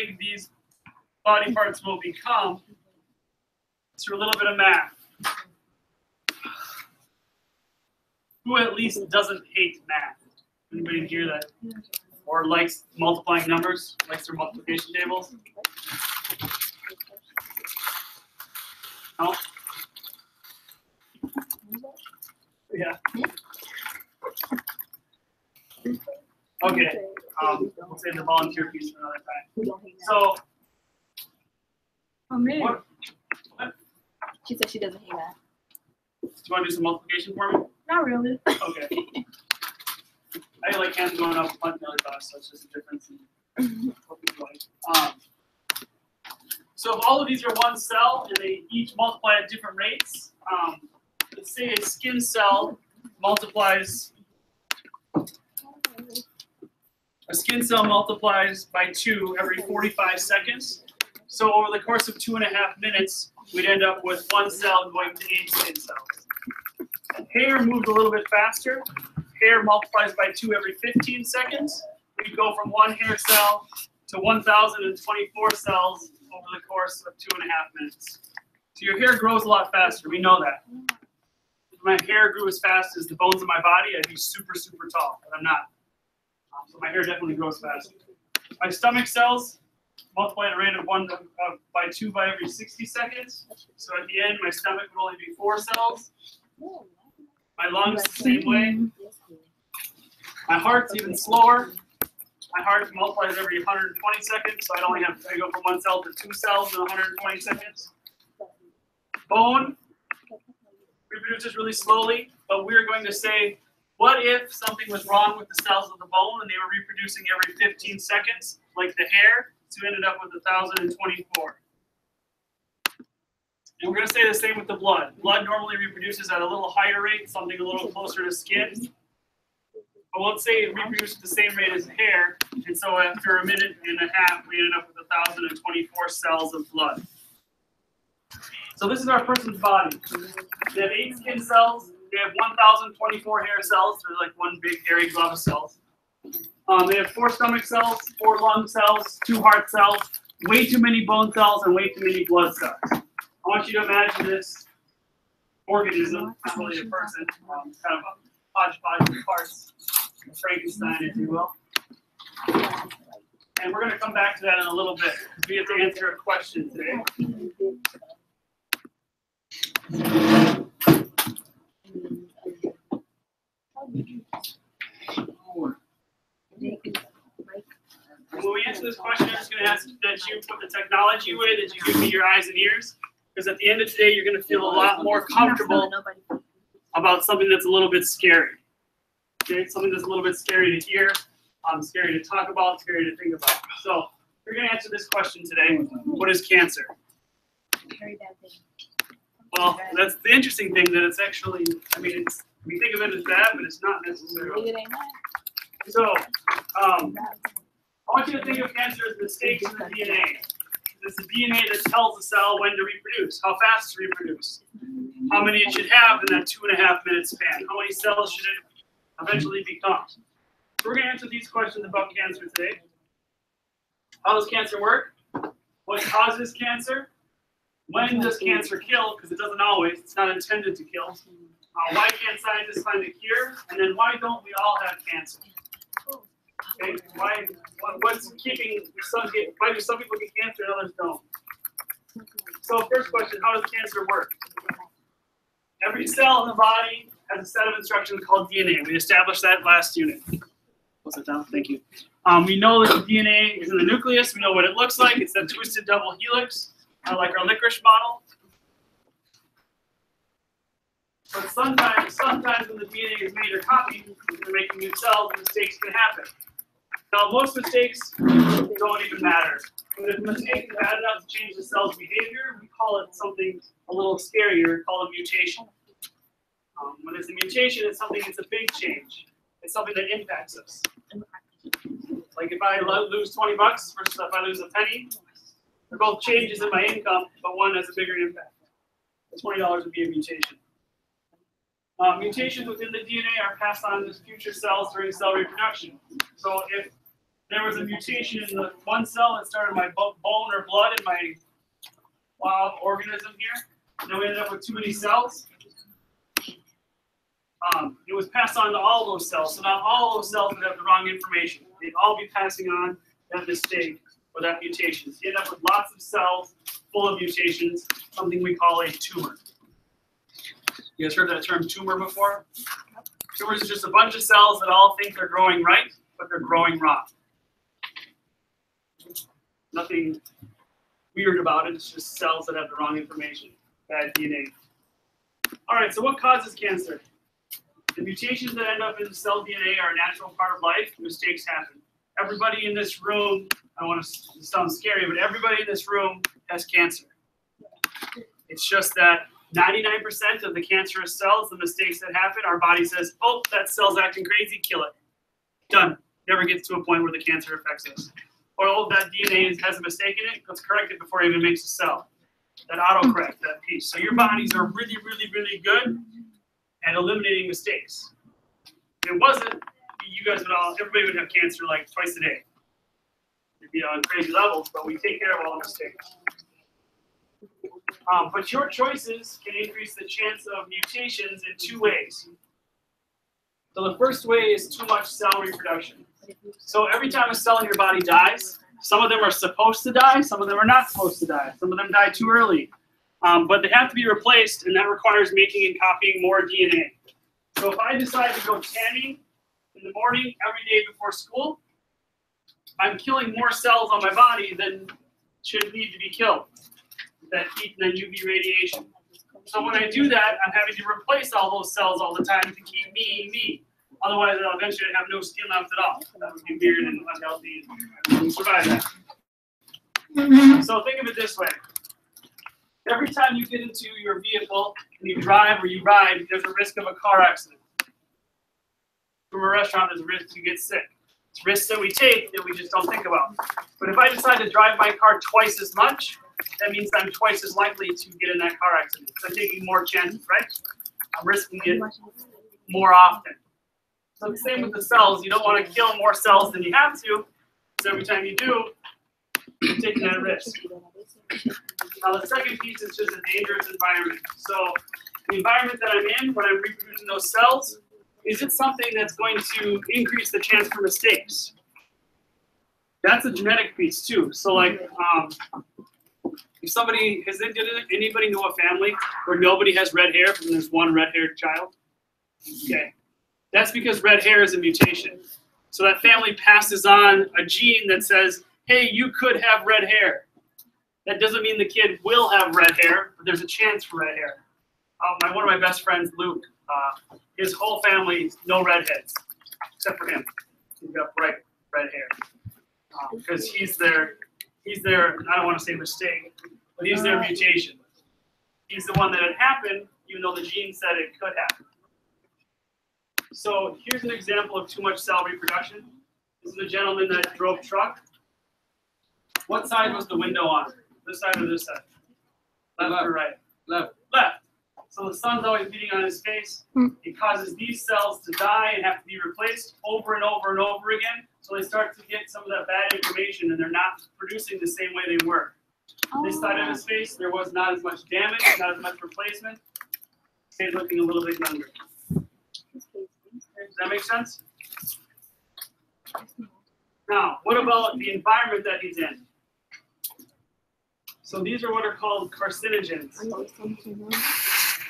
big these body parts will become through a little bit of math. Who at least doesn't hate math? Anybody hear that? Or likes multiplying numbers? Likes their multiplication tables? No? Yeah. Okay. We'll save the volunteer piece for another time. So, what? She said she doesn't hate that. Do you want to do some multiplication for me? Not really. Okay. I like hands going up front really fast, so it's just a difference in what people like. So if all of these are one cell and they each multiply at different rates, let's say a skin cell multiplies. A skin cell multiplies by 2 every 45 seconds. So over the course of 2.5 minutes, we'd end up with one cell going to 8 skin cells. Hair moves a little bit faster. Hair multiplies by 2 every 15 seconds. We'd go from 1 hair cell to 1,024 cells over the course of 2.5 minutes. So your hair grows a lot faster. We know that. If my hair grew as fast as the bones of my body, I'd be super, super tall, but I'm not. So my hair definitely grows faster. My stomach cells multiply at a rate of 1 by 2 by every 60 seconds. So at the end, my stomach would only be 4 cells. My lungs, the same way. My heart's even slower. My heart multiplies every 120 seconds, so I go from 1 cell to 2 cells in 120 seconds. Bone reproduces really slowly, but we're going to say, what if something was wrong with the cells of the bone and they were reproducing every 15 seconds, like the hair? So we ended up with 1,024. And we're going to say the same with the blood. Blood normally reproduces at a little higher rate, something a little closer to skin. But let's say it reproduces at the same rate as hair, and so after a minute and a half, we ended up with 1,024 cells of blood. So this is our person's body. They have 8 skin cells. They have 1,024 hair cells. They're like one big hairy glove of cells. They have 4 stomach cells, 4 lung cells, 2 heart cells, way too many bone cells, and way too many blood cells. I want you to imagine this organism, not really a person, kind of a hodgepodge of parts, Frankenstein, if you will. And we're going to come back to that in a little bit. We have to answer a question today. When we answer this question, I'm just going to ask that you put the technology away, that you give me your eyes and ears, because at the end of the day, you're going to feel a lot more comfortable about something that's a little bit scary. Okay, something that's a little bit scary to hear, scary to talk about, scary to think about. So we're going to answer this question today. What is cancer? Very bad thing. Well, that's the interesting thing, that it's actually, I mean, we think of it as bad, but it's not necessarily. So, I want you to think of cancer as mistakes in the DNA. It's the DNA that tells the cell when to reproduce, how fast to reproduce, how many it should have in that 2.5 minute span, how many cells should it eventually become. So we're going to answer these questions about cancer today. How does cancer work? What causes cancer? When does cancer kill? Because it doesn't always. It's not intended to kill. Why can't scientists find a cure? And then why don't we all have cancer? Okay, what's keeping why do some people get cancer and others don't? So first question, how does cancer work? Every cell in the body has a set of instructions called DNA. We established that last unit. Close it down, thank you. We know that the DNA is in the nucleus. We know what it looks like. It's that twisted double helix, like our licorice model. But sometimes when the DNA is made or copied, we're making new cells, mistakes can happen. Now, most mistakes don't even matter. But if a mistake is bad enough to change the cell's behavior, we call it something a little scarier, called a mutation. When it's a mutation, it's something that's a big change. It's something that impacts us. Like if I lose 20 bucks versus if I lose a penny, they're both changes in my income, but one has a bigger impact. The $20 would be a mutation. Mutations within the DNA are passed on to future cells during cell reproduction. So if there was a mutation in the one cell that started my bone or blood in my organism here. And then we ended up with too many cells. It was passed on to all those cells. So now all those cells would have the wrong information. They'd all be passing on that mistake or that mutation. So you end up with lots of cells full of mutations, something we call a tumor. You guys heard that term tumor before? Tumors is just a bunch of cells that all think they're growing right, but they're growing wrong. Nothing weird about it. It's just cells that have the wrong information, bad DNA. All right, so what causes cancer? The mutations that end up in the cell DNA are a natural part of life. Mistakes happen. Everybody in this room, I don't want to sound scary, but everybody in this room has cancer. It's just that 99% of the cancerous cells, the mistakes that happen, our body says, oh, that cell's acting crazy, kill it. Done. Never gets to a point where the cancer affects us. Or, oh, that DNA has a mistake in it, let's correct it before it even makes a cell. That autocorrect, that piece. So your bodies are really, really, really good at eliminating mistakes. If it wasn't, you guys would all, everybody would have cancer like twice a day. It'd be on crazy levels, but we take care of all the mistakes. But your choices can increase the chance of mutations in two ways. So the first way is too much cell reproduction. So every time a cell in your body dies, some of them are supposed to die, some of them are not supposed to die. Some of them die too early. But they have to be replaced, and that requires making and copying more DNA. So if I decide to go tanning in the morning every day before school, I'm killing more cells on my body than should need to be killed. That heat and that UV radiation. So when I do that, I'm having to replace all those cells all the time to keep me. Otherwise, I'll eventually have no skin left at all. That would be weird and unhealthy, and I wouldn't survive that. So think of it this way. Every time you get into your vehicle and you drive or you ride, there's a risk of a car accident. From a restaurant, there's a risk you get sick. It's risks that we take that we just don't think about. But if I decide to drive my car twice as much, that means I'm twice as likely to get in that car accident. So I'm taking more chances, right? I'm risking it more often. So the same with the cells. You don't want to kill more cells than you have to, because every time you do, you're taking that risk. Now the second piece is just a dangerous environment. So the environment that I'm in, when I'm reproducing those cells, is it something that's going to increase the chance for mistakes? That's a genetic piece too. So like, if somebody, does anybody know a family where nobody has red hair and there's one red-haired child? Okay. That's because red hair is a mutation. So that family passes on a gene that says, hey, you could have red hair. That doesn't mean the kid will have red hair, but there's a chance for red hair. One of my best friends, Luke, his whole family, no redheads, except for him. He's got bright red hair. Because he's their, I don't want to say mistake, but he's their mutation. He's the one that had happened, even though the gene said it could happen. So here's an example of too much cell reproduction. This is a gentleman that drove truck. What side was the window on? This side or this side? Left or right? Left. Left. So the sun's always beating on his face. It causes these cells to die and have to be replaced over and over and over again. So they start to get some of that bad information and they're not producing the same way they were. This side of his face, there was not as much damage, not as much replacement. He's looking a little bit younger. Does that make sense? Now, what about the environment that he's in? So these are what are called carcinogens.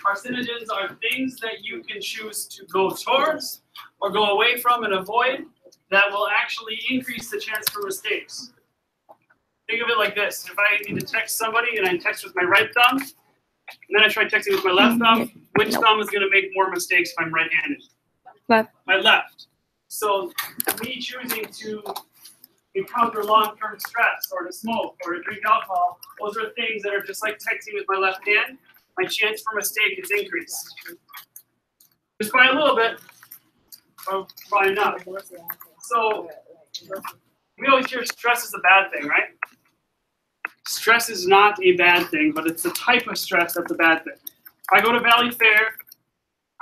Carcinogens are things that you can choose to go towards or go away from and avoid that will actually increase the chance for mistakes. Think of it like this. If I need to text somebody and I text with my right thumb, and then I try texting with my left thumb, which thumb is going to make more mistakes if I'm right-handed? Left. My left. So me choosing to encounter long-term stress or to smoke or to drink alcohol, those are things that are just like texting with my left hand. My chance for mistake is increased. Just by a little bit, or probably not. So we always hear stress is a bad thing, right? Stress is not a bad thing, but it's the type of stress that's a bad thing. If I go to Valley Fair,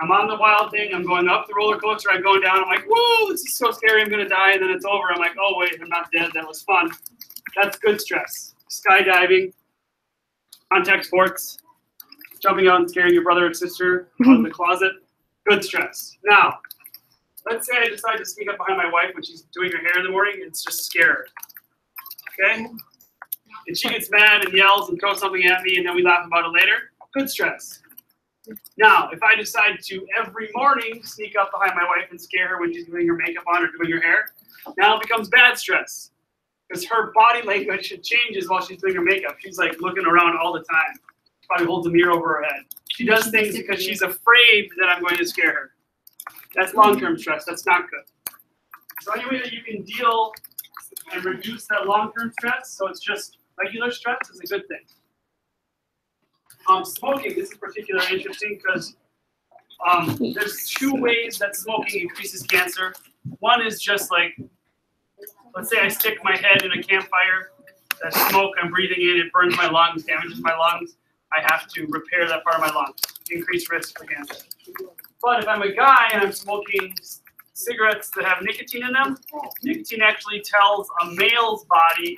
I'm on the wild thing. I'm going up the roller coaster. I'm going down. I'm like, whoa, this is so scary. I'm going to die. And then it's over. I'm like, oh, wait, I'm not dead. That was fun. That's good stress. Skydiving, contact sports, jumping out and scaring your brother and sister out of the closet. Good stress. Now, let's say I decide to sneak up behind my wife when she's doing her hair in the morning. It's just scare her. Okay? And she gets mad and yells and throws something at me, and then we laugh about it later. Good stress. Now, if I decide to every morning sneak up behind my wife and scare her when she's doing her makeup on or doing her hair, now it becomes bad stress. Because her body language changes while she's doing her makeup. She's like looking around all the time. She probably holds a mirror over her head. She does things because she's afraid that I'm going to scare her. That's long-term stress. That's not good. So any way that you can deal and reduce that long-term stress, so it's just regular stress, is a good thing. Smoking, this is particularly interesting because there's two ways that smoking increases cancer. One is just like, let's say I stick my head in a campfire, that smoke I'm breathing in, it burns my lungs, damages my lungs. I have to repair that part of my lungs, increased risk for cancer. But if I'm a guy and I'm smoking cigarettes that have nicotine in them, nicotine actually tells a male's body,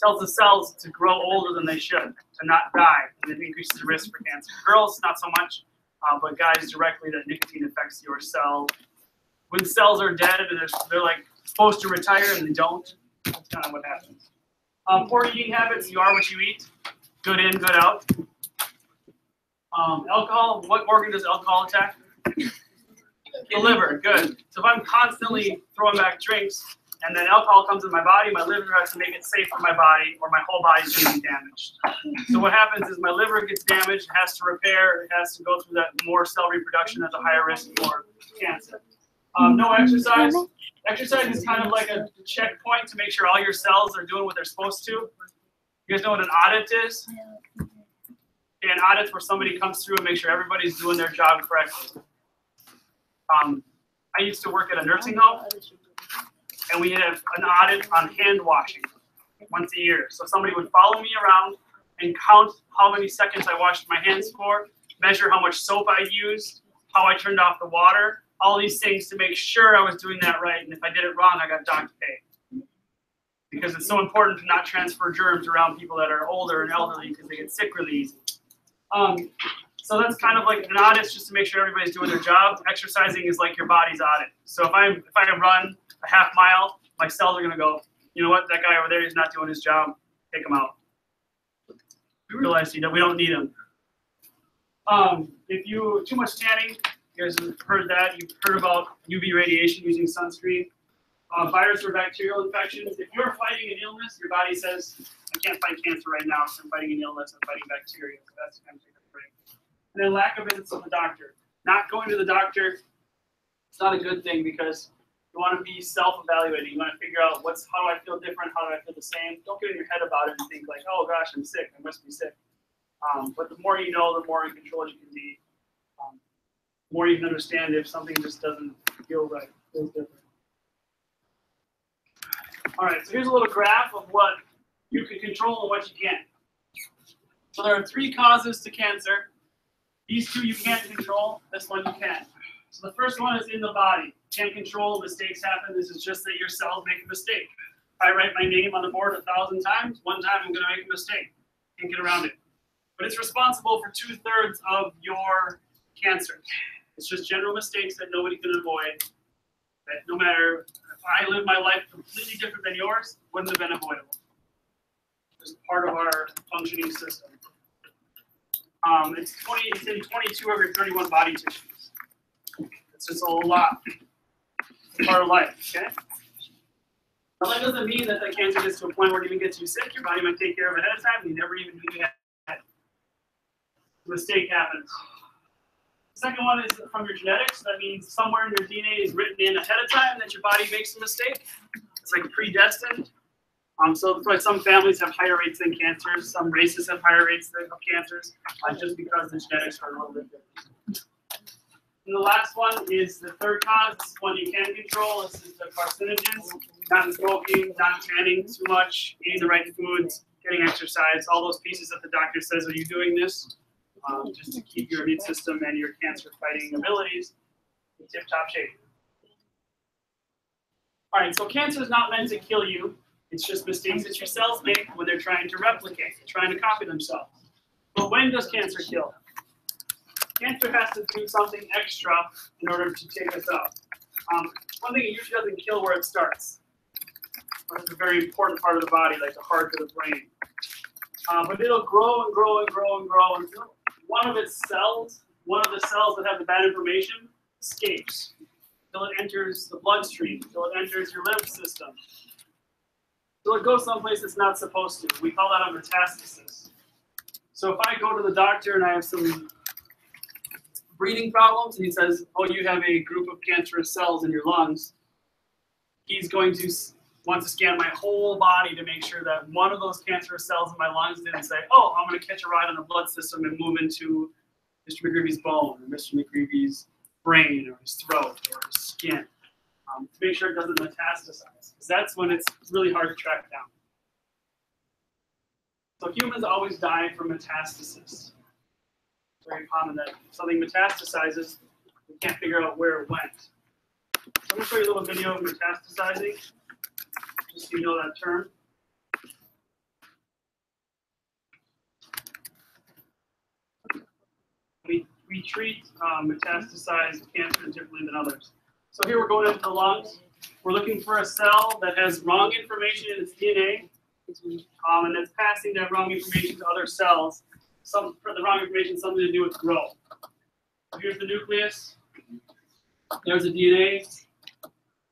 tells the cells to grow older than they should, to not die, and it increases the risk for cancer. Girls, not so much, but guys directly, that nicotine affects your cell. When cells are dead, they're like supposed to retire and they don't. That's kind of what happens. Poor eating habits, you are what you eat. Good in, good out. Alcohol, what organ does alcohol attack? The liver, good. So if I'm constantly throwing back drinks and then alcohol comes in my body, my liver has to make it safe for my body or my whole body's going to be damaged. So what happens is my liver gets damaged, it has to repair, it has to go through that more cell reproduction at a higher risk for cancer. No exercise. Exercise is kind of like a checkpoint to make sure all your cells are doing what they're supposed to. You guys know what an audit is? Okay, an audit's where somebody comes through and makes sure everybody's doing their job correctly. I used to work at a nursing home, and we have an audit on hand washing once a year. So somebody would follow me around and count how many seconds I washed my hands for, measure how much soap I used, how I turned off the water, all these things to make sure I was doing that right. And if I did it wrong, I got docked pay. Because it's so important to not transfer germs around people that are older and elderly because they get sick really easy. So that's kind of like an audit, just to make sure everybody's doing their job. Exercising is like your body's audit. So if I run a half mile, my cells are going to go, you know what, that guy over there, he's not doing his job. Take him out. We realize we don't need him. If you too much tanning, you guys have heard that. You've heard about UV radiation using sunscreen. Virus or bacterial infections. If you're fighting an illness, your body says, I can't fight cancer right now, so I'm fighting an illness, I'm fighting bacteria. So that's kind of take a break. And then lack of visits to the doctor. Not going to the doctor, it's not a good thing because you want to be self-evaluating. You want to figure out how do I feel different, how do I feel the same. Don't get in your head about it and think like, oh gosh, I'm sick, I must be sick. But the more you know, the more in control you can be. The more you can understand if something just doesn't feel right, feels different. All right, so here's a little graph of what you can control and what you can't. So there are 3 causes to cancer. These 2 you can't control, this one you can. So the first one is in the body. Can't control, mistakes happen. This is just that your cells make a mistake. If I write my name on the board 1,000 times, one time I'm going to make a mistake. Can't get around it. But it's responsible for 2/3 of your cancer. It's just general mistakes that nobody can avoid. That no matter if I live my life completely different than yours, wouldn't have been avoidable. It's part of our functioning system. It's in 22 of your 31 body tissues. It's just a lot. It's part of life, okay? Now that doesn't mean that the cancer gets to a point where it even gets you sick. Your body might take care of it ahead of time, and you never even knew you had it. A mistake happens. The second one is from your genetics. That means somewhere in your DNA is written in ahead of time that your body makes a mistake. It's like predestined. So that's why some families have higher rates than cancers. Some races have higher rates of cancers, just because the genetics are a little bit different. And the last one is the third cause. This is one you can control. This is the carcinogens. Not smoking, not tanning too much, eating the right foods, getting exercise, all those pieces that the doctor says, are you doing this? just to keep your immune system and your cancer fighting abilities in tip-top shape. All right, so cancer is not meant to kill you. It's just mistakes that your cells make when they're trying to replicate, trying to copy themselves. But when does cancer kill? Cancer has to do something extra in order to take us out. One thing, it usually doesn't kill where it starts. It's a very important part of the body, like the heart or the brain. But it'll grow and grow and grow and grow until one of its cells, one of the cells that have the bad information, escapes. Until it enters the bloodstream, until it enters your lymph system. So it goes someplace it's not supposed to. We call that a metastasis. So if I go to the doctor and I have some breathing problems, and he says, oh, you have a group of cancerous cells in your lungs, he's going to want to scan my whole body to make sure that one of those cancerous cells in my lungs didn't say, oh, I'm going to catch a ride on the blood system and move into Mr. McGreevy's bone, or Mr. McGreevy's brain, or his throat, or his skin, to make sure it doesn't metastasize, because that's when it's really hard to track down. So humans always die from metastasis. It's very common that if something metastasizes, we can't figure out where it went. So I'm going to show you a little video of metastasizing, just so you know that term. We treat metastasized cancer differently than others. So here we're going into the lungs. We're looking for a cell that has wrong information in its DNA, and it's passing that wrong information to other cells. For the wrong information, something to do with growth. So here's the nucleus. There's the DNA.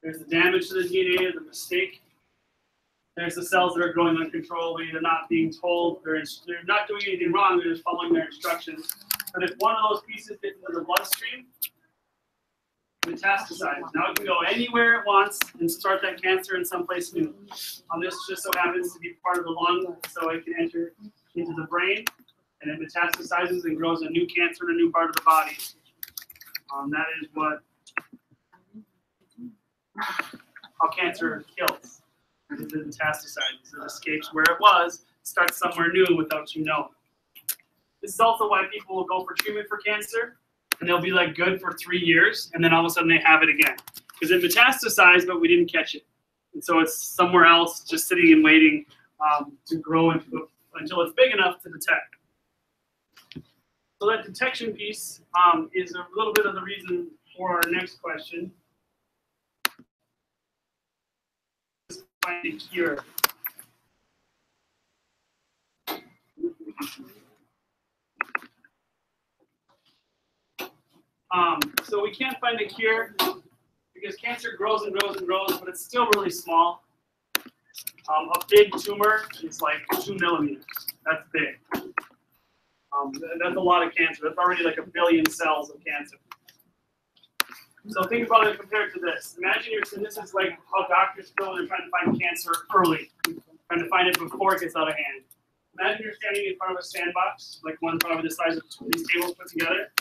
There's the damage to the DNA, the mistake. There's the cells that are growing uncontrollably. They're not being told. They're not doing anything wrong. They're just following their instructions. But if one of those pieces gets into the bloodstream, metastasize. Now it can go anywhere it wants and start that cancer in someplace new. This just so happens to be part of the lung, so it can enter into the brain, and it metastasizes and grows a new cancer in a new part of the body. That is how cancer kills. It metastasizes. It escapes where it was, starts somewhere new without you knowing. This is also why people will go for treatment for cancer, and they'll be like good for 3 years, and then all of a sudden they have it again. Because it metastasized, but we didn't catch it. And so it's somewhere else, just sitting and waiting to grow until it's big enough to detect. So that detection piece is a little bit of the reason for our next question. Find a cure. So we can't find a cure because cancer grows and grows and grows, but it's still really small. A big tumor is like 2 millimeters. That's big. That's a lot of cancer. That's already like 1 billion cells of cancer. So think about it compared to this. Imagine this is like how doctors feel when they're trying to find cancer early, trying to find it before it gets out of hand. Imagine you're standing in front of a sandbox, like one probably the size of 2 of these tables put together.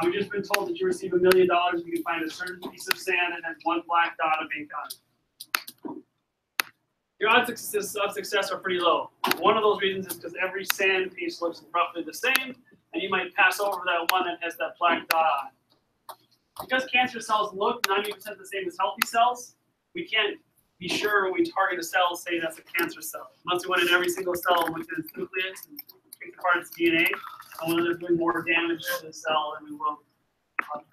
You've just been told that you receive $1 million if you can find a certain piece of sand and then one black dot of ink on it. Your odds of success are pretty low. One of those reasons is because every sand piece looks roughly the same, and you might pass over that one that has that black dot on it. Because cancer cells look 90% the same as healthy cells, we can't be sure when we target a cell, say that's a cancer cell. Unless we went in every single cell within its nucleus and picked apart its DNA, and whether they're doing more damage to the cell than we will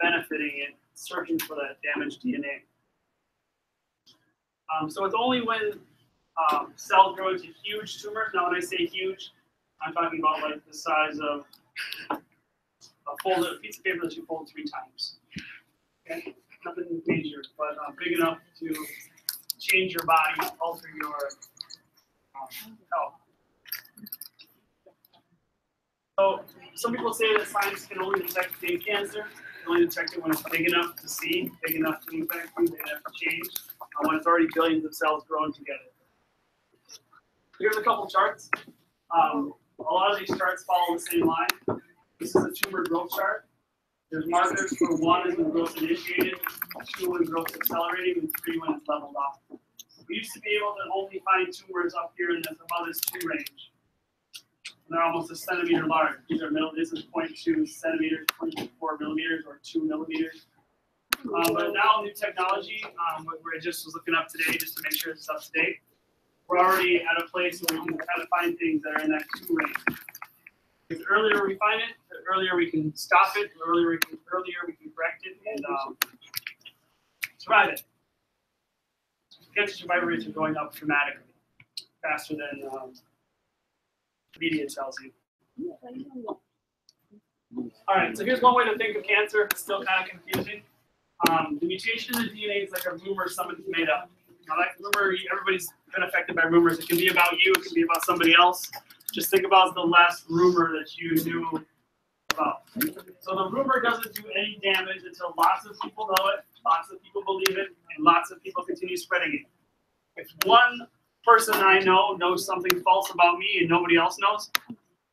benefiting it, searching for that damaged DNA. So it's only when cells grow into huge tumors. Now, when I say huge, I'm talking about like the size of a piece of paper that you fold 3 times. Okay, nothing major, but big enough to change your body, alter your health. So some people say that science can only detect big cancer. Can only detect it when it's big enough to see, big enough to impact, big enough to change, when it's already billions of cells growing together. Here's a couple charts. A lot of these charts follow the same line. This is a tumor growth chart. There's markers for 1 is when growth initiated, 2 when growth accelerating, and 3 when it's leveled off. We used to be able to only find tumors up here in this above this 2 range. they're almost a centimeter large. These are this is 0.2 centimeters, 0.4 millimeters, or 2 millimeters. But now new technology, what I just was looking up today just to make sure it's up to date. We're already at a place where we can kind of find things that are in that 2 range. The earlier we find it, the earlier we can stop it, the earlier we can correct it, and survive it. Cancer survival rates are going up dramatically, faster than media tells you. All right, so here's one way to think of cancer. It's still kind of confusing. The mutation in the DNA is like a rumor somebody's made up. Now, that rumor, everybody's been affected by rumors. It can be about you, it can be about somebody else. Just think about the last rumor that you knew about. So the rumor doesn't do any damage until lots of people know it, lots of people believe it, and lots of people continue spreading it. If one person I know knows something false about me and nobody else knows,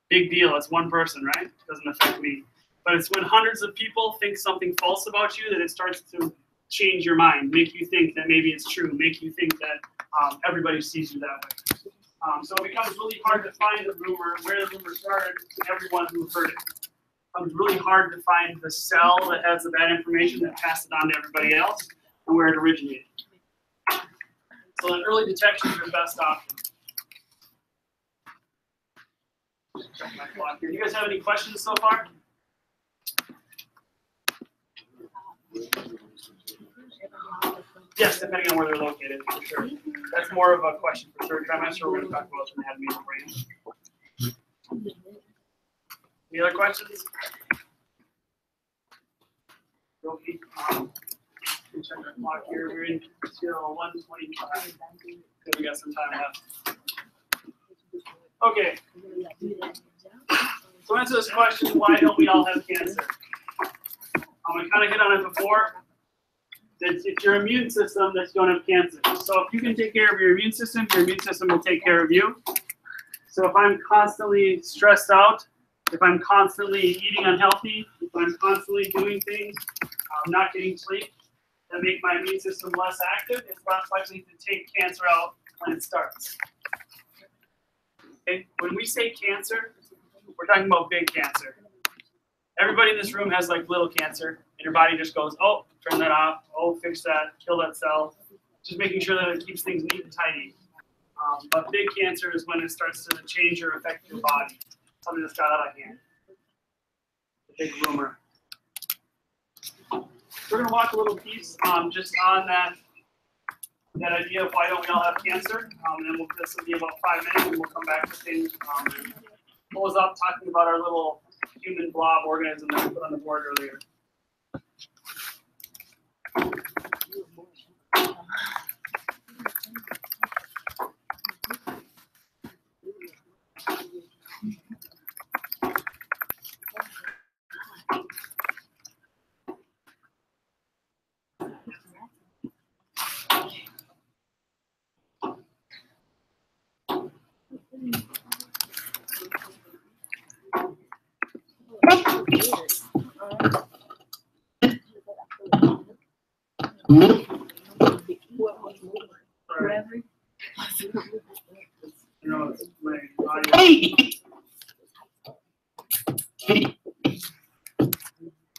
big deal. It's one person, right? It doesn't affect me. But it's when hundreds of people think something false about you that it starts to change your mind, make you think that maybe it's true, make you think that everybody sees you that way. So it becomes really hard to find the rumor, where the rumor started, to everyone who heard it. It becomes really hard to find the cell that has the bad information that passed it on to everybody else and where it originated. So that early detection is the best option. Check my clock here. Do you guys have any questions so far? Yes, depending on where they're located, for sure. That's more of a question for third trimester. We're going to talk about anatomy of the brain. Any other questions? Okay. Check our clock here. We're in till 1:25. We got some time left. Okay. So answer this question: why don't we all have cancer? I'm going to kind of hit on it before. It's your immune system that's going to have cancer. So if you can take care of your immune system will take care of you. So if I'm constantly stressed out, if I'm constantly eating unhealthy, if I'm constantly doing things, not getting sleep, that make my immune system less active, it's less likely to take cancer out when it starts. Okay? When we say cancer, we're talking about big cancer. Everybody in this room has like little cancer, and your body just goes, oh, turn that off, oh, fix that, kill that cell. Just making sure that it keeps things neat and tidy. But big cancer is when it starts to change or affect your body. Something that's got out of hand. The big rumor. We're going to watch a little piece just on that idea of why don't we all have cancer. And then this will be about 5 minutes, and we'll come back to things. And close up talking about our little human blob organism that we put on the board earlier.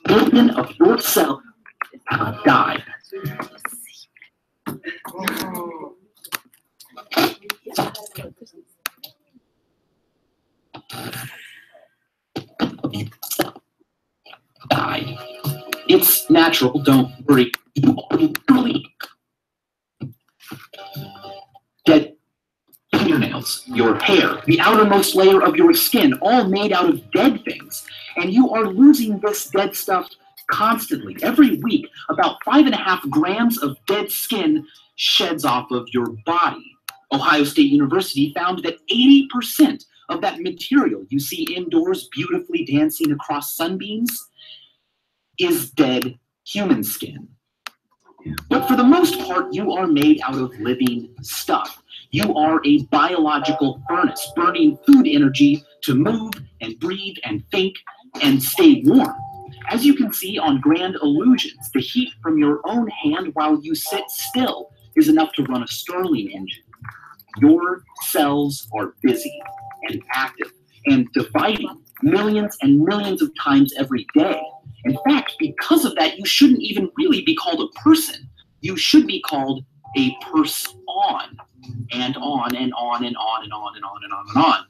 Billion of your cell died. Died. It's natural, don't worry. Dead fingernails, your hair, the outermost layer of your skin, all made out of dead things. And you are losing this dead stuff constantly. Every week, about 5.5 grams of dead skin sheds off of your body. Ohio State University found that 80% of that material you see indoors beautifully dancing across sunbeams is dead human skin. But for the most part, you are made out of living stuff. You are a biological furnace, burning food energy to move and breathe and think and stay warm. As you can see on Grand Illusions, the heat from your own hand while you sit still is enough to run a Stirling engine. Your cells are busy and active, and dividing millions and millions of times every day. In fact, because of that, you shouldn't even really be called a person. You should be called a purse-on, and on and on and on and on and on and on and on.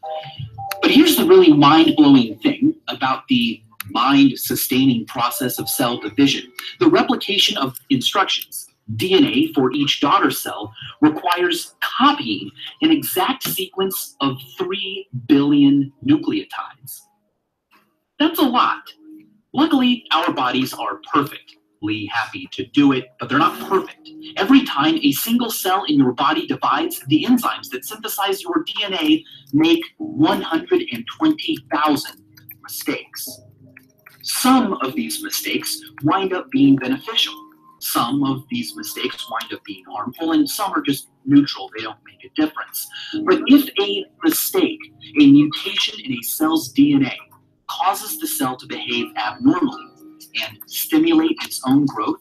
But here's the really mind-blowing thing about the mind-sustaining process of cell division. The replication of instructions, DNA for each daughter cell, requires copying an exact sequence of 3 billion nucleotides. That's a lot. Luckily, our bodies are perfectly happy to do it, but they're not perfect. Every time a single cell in your body divides, the enzymes that synthesize your DNA make 120,000 mistakes. Some of these mistakes wind up being beneficial. Some of these mistakes wind up being harmful, and some are just neutral. They don't make a difference. But if a mistake, a mutation in a cell's DNA, causes the cell to behave abnormally and stimulate its own growth,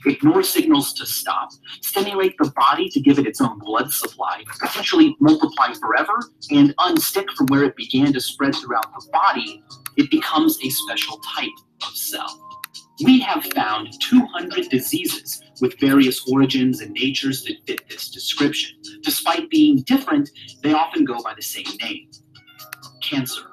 ignore signals to stop, stimulate the body to give it its own blood supply, essentially multiply forever, and unstick from where it began to spread throughout the body, it becomes a special type of cell. We have found 200 diseases with various origins and natures that fit this description. Despite being different, they often go by the same name: cancer.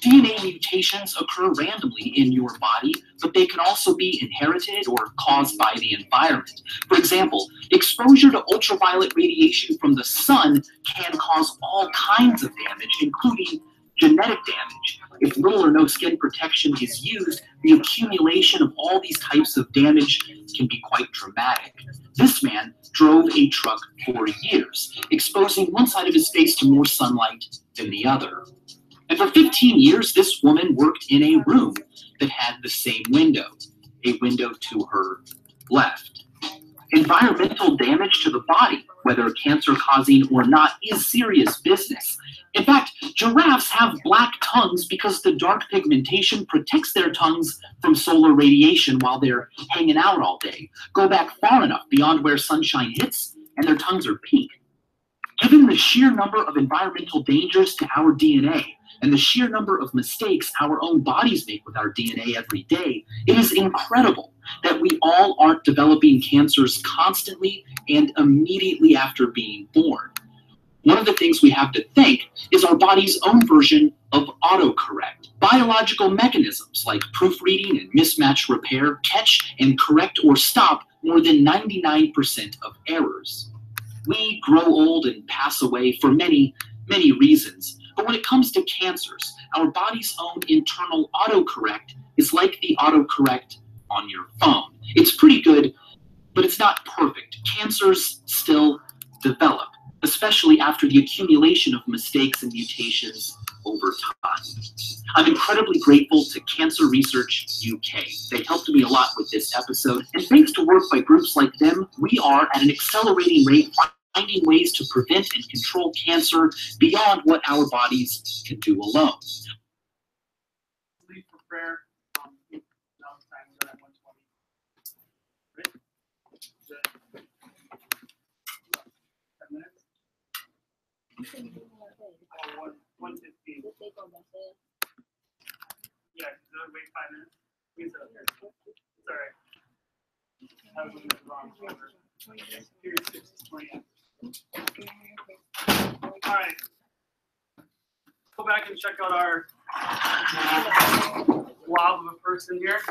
DNA mutations occur randomly in your body, but they can also be inherited or caused by the environment. For example, exposure to ultraviolet radiation from the sun can cause all kinds of damage, including genetic damage. If little or no skin protection is used, the accumulation of all these types of damage can be quite dramatic. This man drove a truck for years, exposing one side of his face to more sunlight than the other. And for 15 years, this woman worked in a room that had the same window, a window to her left. Environmental damage to the body, whether cancer-causing or not, is serious business. In fact, giraffes have black tongues because the dark pigmentation protects their tongues from solar radiation while they're hanging out all day. Go back far enough beyond where sunshine hits, and their tongues are pink. Given the sheer number of environmental dangers to our DNA, and the sheer number of mistakes our own bodies make with our DNA every day, it is incredible that we all aren't developing cancers constantly and immediately after being born. One of the things we have to thank is our body's own version of autocorrect. Biological mechanisms like proofreading and mismatch repair catch and correct or stop more than 99% of errors. We grow old and pass away for many, many reasons. But when it comes to cancers, our body's own internal autocorrect is like the autocorrect on your phone. It's pretty good, but it's not perfect. Cancers still develop, especially after the accumulation of mistakes and mutations over time. I'm incredibly grateful to Cancer Research UK. They helped me a lot with this episode, and thanks to work by groups like them, we are at an accelerating rate finding ways to prevent and control cancer beyond what our bodies can do alone. Leave for prayer. Now it's time to at 1:20. Right? 10 minutes? Or 1:15. Yeah, wait 5 minutes. We can sit up here. It's all right. I was looking at the wrong number. Here's 6:20. All right. Go back and check out our blob of a person here.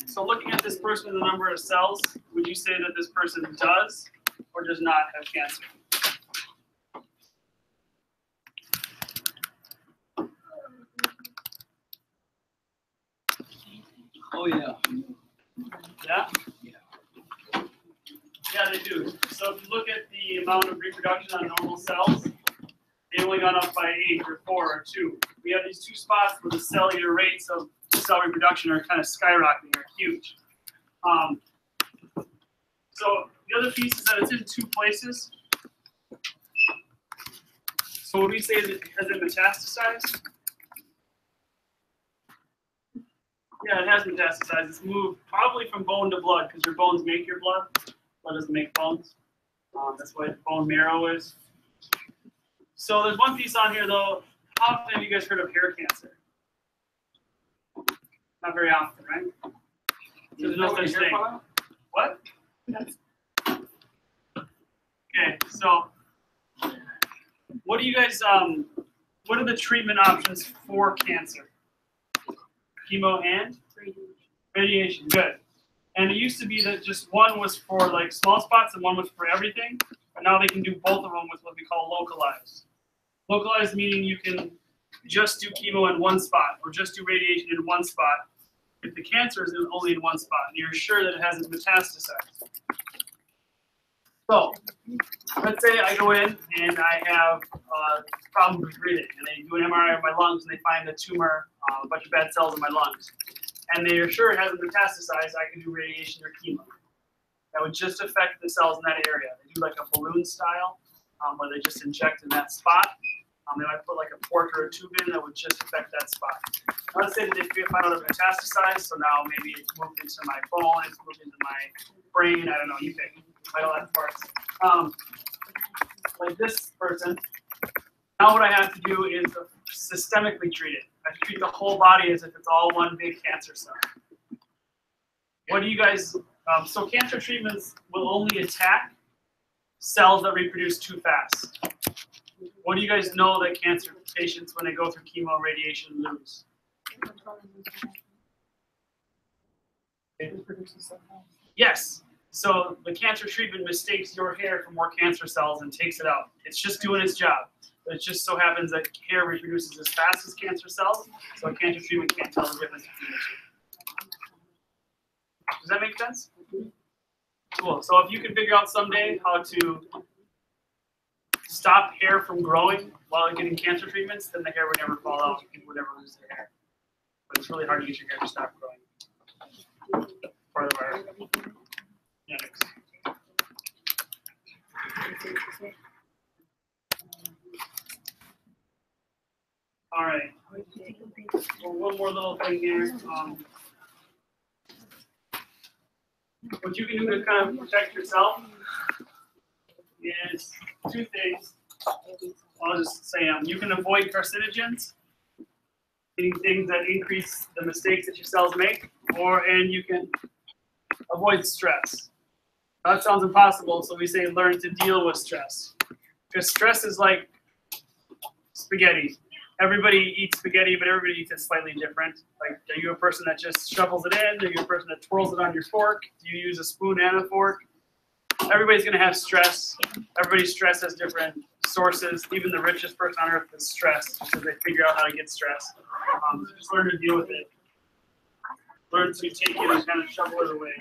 So looking at this person and the number of cells, would you say that this person does or does not have cancer? Oh, yeah. Yeah? Yeah, they do. So if you look at the amount of reproduction on normal cells, they only gone up by 8 or 4 or 2. We have these two spots where the cellular rates of cell reproduction are kind of skyrocketing, are huge. So the other piece is that it's in 2 places. So would we say that has it metastasized? Yeah, it has metastasized. It's moved probably from bone to blood because your bones make your blood. Blood doesn't make bones. That's what bone marrow is. So there's one piece on here though. How often have you guys heard of hair cancer? Not very often, right? There's no such thing. What? Okay, so what do you guys what are the treatment options for cancer? Chemo and radiation. Good. And it used to be that just one was for like small spots and one was for everything, but now they can do both of them with what we call localized. Localized meaning you can just do chemo in one spot or just do radiation in one spot if the cancer is only in one spot and you're sure that it hasn't metastasized. So let's say I go in and I have problems with breathing, and they do an MRI of my lungs and they find a tumor, a bunch of bad cells in my lungs, and they are sure it hasn't metastasized. I can do radiation or chemo. That would just affect the cells in that area. They do like a balloon style, where they just inject in that spot. They might put like a port or a tube in that would just affect that spot. Let's say that they find out it's metastasized, so now maybe it's moved into my bone, it's moved into my brain, I don't know, you pick. Vital parts. Like this person, now what I have to do is systemically treat it. I have to treat the whole body as if it's all one big cancer cell. What do you guys, so cancer treatments will only attack cells that reproduce too fast. What do you guys know that cancer patients, when they go through chemo and radiation, lose? Yes. So the cancer treatment mistakes your hair for more cancer cells and takes it out. It's just doing its job. But it just so happens that hair reproduces as fast as cancer cells, so a cancer treatment can't tell the difference between the two. Does that make sense? Cool. So if you can figure out someday how to stop hair from growing while getting cancer treatments, then the hair would never fall out. People would never lose their hair. But it's really hard to get your hair to stop growing. Part of our genetics. All right. Well, one more little thing here. What you can do to kind of protect yourself is two things. I'll just say them. You can avoid carcinogens, meaning things that increase the mistakes that your cells make, and you can avoid stress. That sounds impossible, so we say learn to deal with stress. Because stress is like spaghetti. Everybody eats spaghetti, but everybody eats it slightly different. Like, are you a person that just shovels it in? Are you a person that twirls it on your fork? Do you use a spoon and a fork? Everybody's going to have stress. Everybody's stress has different sources. Even the richest person on earth is stressed because they figure out how to get stressed. So just learn to deal with it. Learn to take it and kind of shovel it away.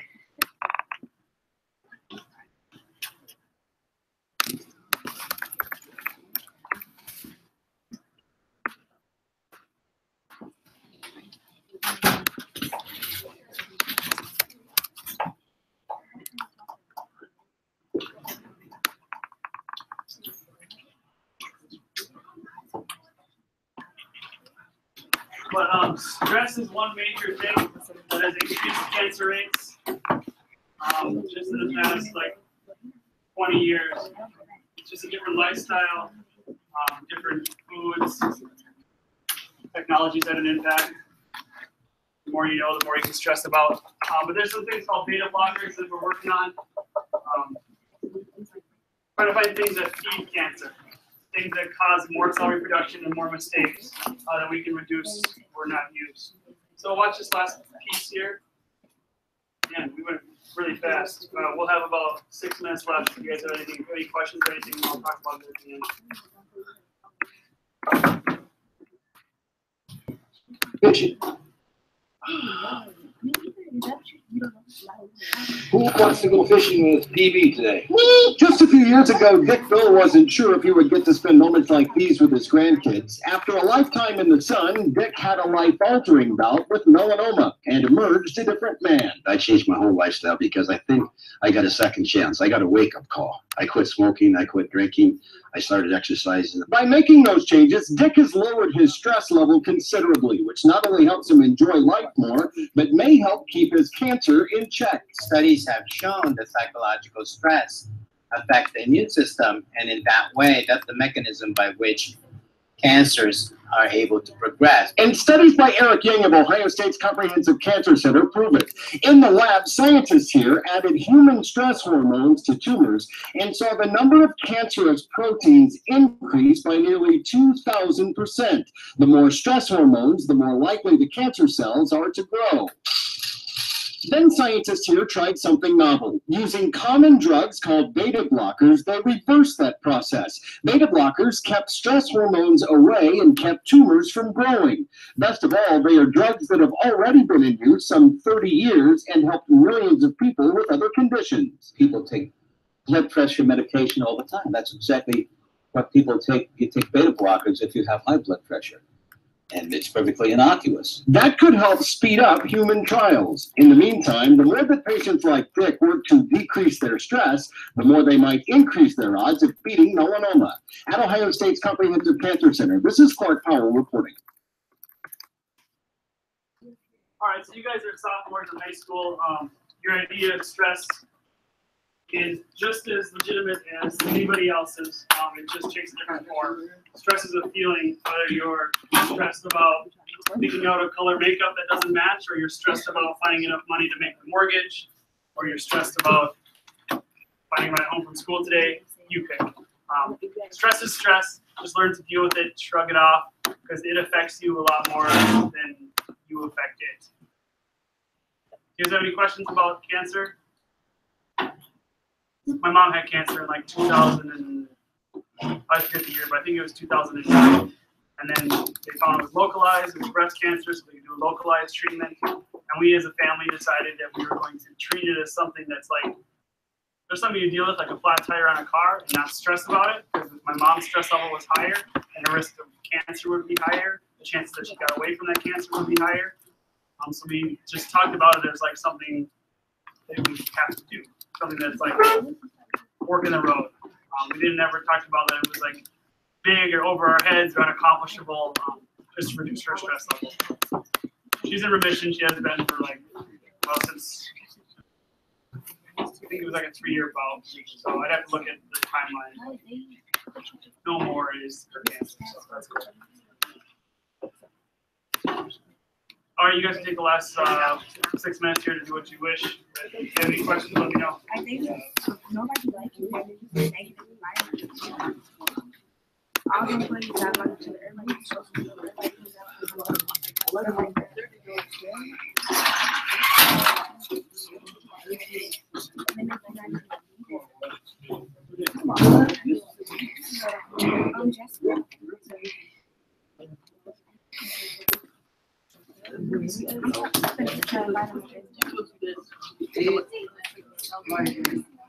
But stress is one major thing that has increased cancer rates just in the past like 20 years. It's just a different lifestyle, different foods, technologies had an impact. The more you know, the more you can stress about. But there's some things called beta blockers that we're working on. Trying to find things that feed cancer. Things that cause more cell reproduction and more mistakes that we can reduce or not use. So watch this last piece here. Man, we went really fast. We'll have about 6 minutes left. If you guys have any questions or anything, I'll talk about it at the end. Fishing. Who wants to go fishing with PB today? Me! Just a few years ago, Dick Bill wasn't sure if he would get to spend moments like these with his grandkids. After a lifetime in the sun, Dick had a life-altering bout with melanoma and emerged a different man. I changed my whole lifestyle because I think I got a second chance. I got a wake-up call. I quit smoking, I quit drinking, I started exercising. By making those changes, Dick has lowered his stress level considerably, which not only helps him enjoy life more, but may help keep his cancer in check. Studies have shown that psychological stress affects the immune system, and in that way, that's the mechanism by which cancers are able to progress. And studies by Eric Yang of Ohio State's Comprehensive Cancer Center prove it. In the lab, scientists here added human stress hormones to tumors and saw the number of cancerous proteins increase by nearly 2,000%. The more stress hormones, the more likely the cancer cells are to grow. Then scientists here tried something novel. Using common drugs called beta blockers, they reversed that process. Beta blockers kept stress hormones away and kept tumors from growing. Best of all, they are drugs that have already been in use some 30 years and helped millions of people with other conditions. People take blood pressure medication all the time. That's exactly what people take. You take beta blockers if you have high blood pressure. And it's perfectly innocuous. That could help speed up human trials. In the meantime, the more that patients like Dick work to decrease their stress, the more they might increase their odds of beating melanoma. At Ohio State's Comprehensive Cancer Center, this is Clark Powell reporting. All right, so you guys are sophomores in high school. Your idea of stress is just as legitimate as anybody else's. It just takes a different form. Stress is a feeling, whether you're stressed about picking out a color makeup that doesn't match, or you're stressed about finding enough money to make the mortgage, or you're stressed about finding a ride home from school today. You pick. Stress is stress. Just learn to deal with it, shrug it off, because it affects you a lot more than you affect it. You guys have any questions about cancer? My mom had cancer in like 2000 and I forget the year, but I think it was 2009. And then they found it was localized. It was breast cancer, so they could do a localized treatment. And we as a family decided that we were going to treat it as something that's like, there's something you deal with, like a flat tire on a car, and not stress about it. Because my mom's stress level was higher, and the risk of cancer would be higher. The chances that she got away from that cancer would be higher. So we just talked about it as like something that we have to do. Something that's like fork in the road. We didn't ever talk about that it was like big or over our heads or unaccomplishable, just to reduce her stress level. She's in remission. She has been for like, well, since I think it was like a 3-year bout. So I'd have to look at the timeline. No more is her cancer, so that's cool. All right, you guys can take the last 6 minutes here to do what you wish. If you have any questions, let me know. I think nobody likes you. Negative environment. All the employees that want to everybody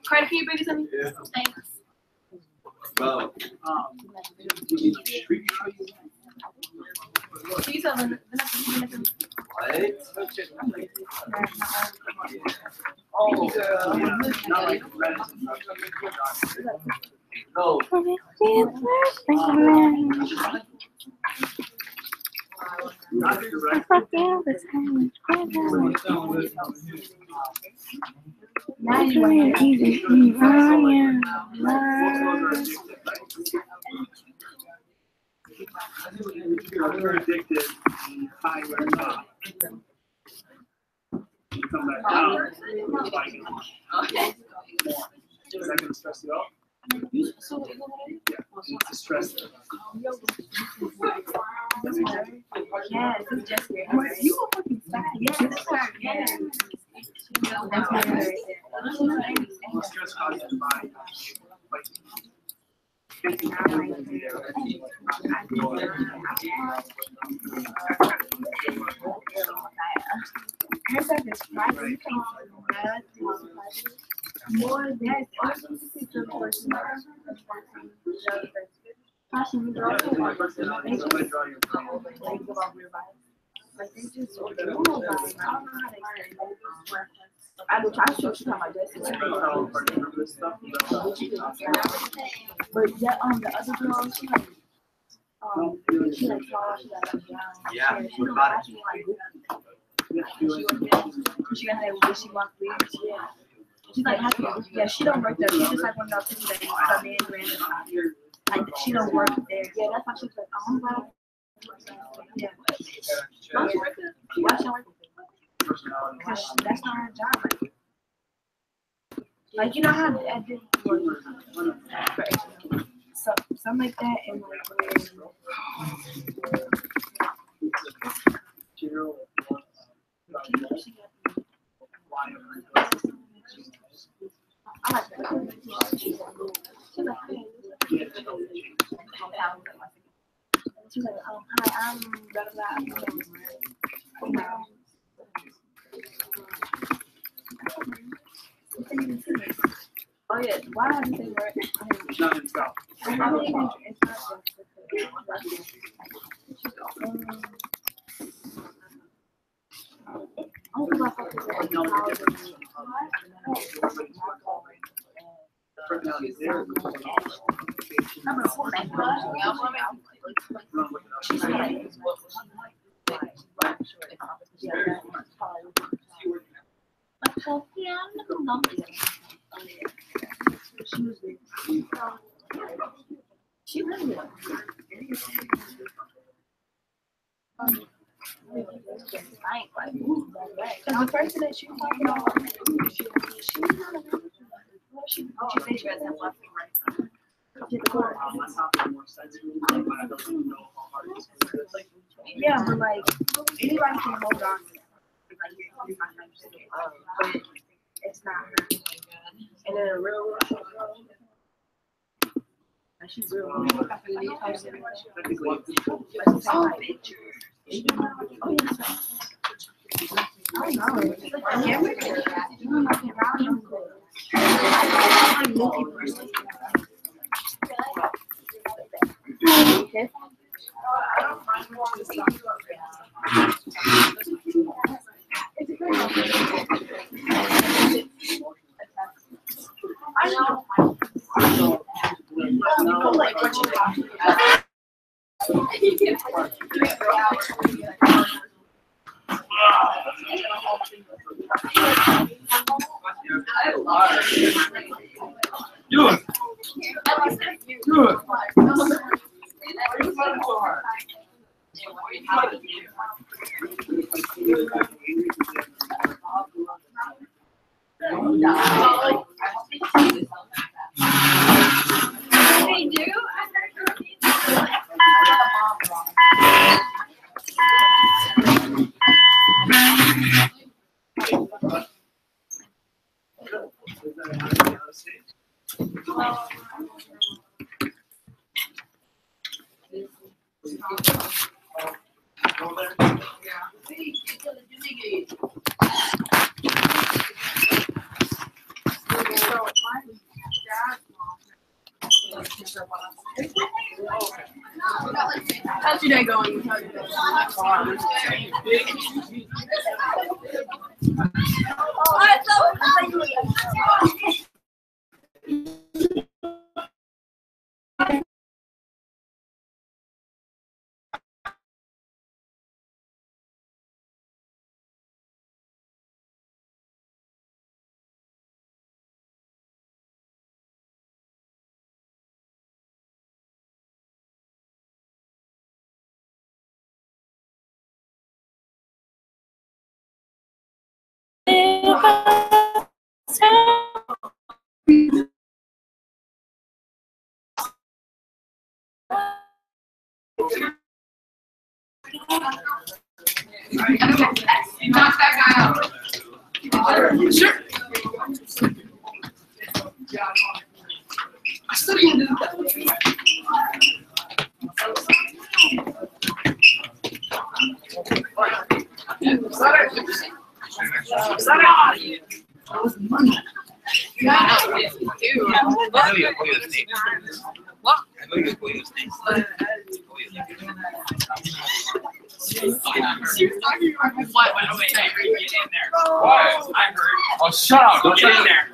Carter, can you bring us something? Yeah. Thanks. Well, Please, Evan. now you want to easy. You're addicted, high where top. You come back down, like Okay. is that gonna stress you out? Yeah, it's a stress. Yes, it's just you were fucking fine. Yes, that's her. Yes. That's my Well, stress causes by like thinking more than I do try to show she talking about Jessica. But yeah, the other girl, she like tall, she like brown. Yeah, She what don't about like me like she got that wishy-washy weird shit. She's like happy. Yeah, she don't work there. She's just like one of those people that come in random. Like she don't work there. Yeah, that's why she's like, oh wow. Yeah. Don't you work there? Why she don't work there? Because that's not her job. Like you know how at this something like that and like I like that. She's like, she's like, hi, I'm blah blah blah. Oh yeah, why did they work? Not himself. I mean, it's not she really because the person that she was talking about, she said she has that one thing right. Yeah, but like anybody can hold on. But it's not her. And then a real she's real. Oh, I don't Good. Good. They do? How's your day going? Knock that guy out. Sure. I still can't do that. Yeah, I know your Koya's name. What? I know your Koya's name. She was talking about what when I was in there. What? I heard. Oh, shut up! Don't get in there.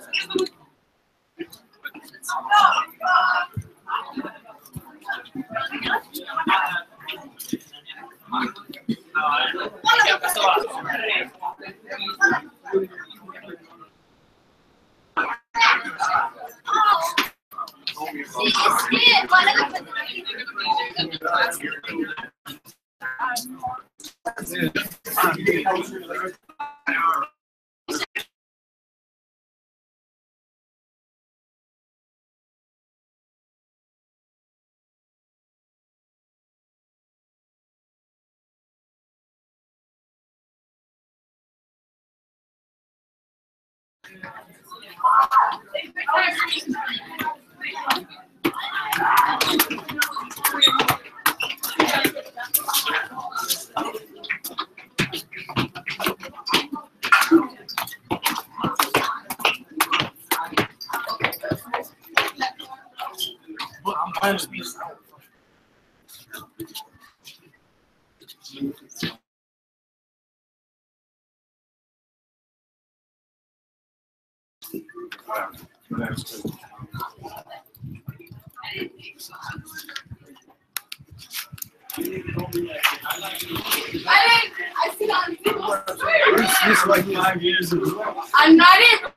I'm not in.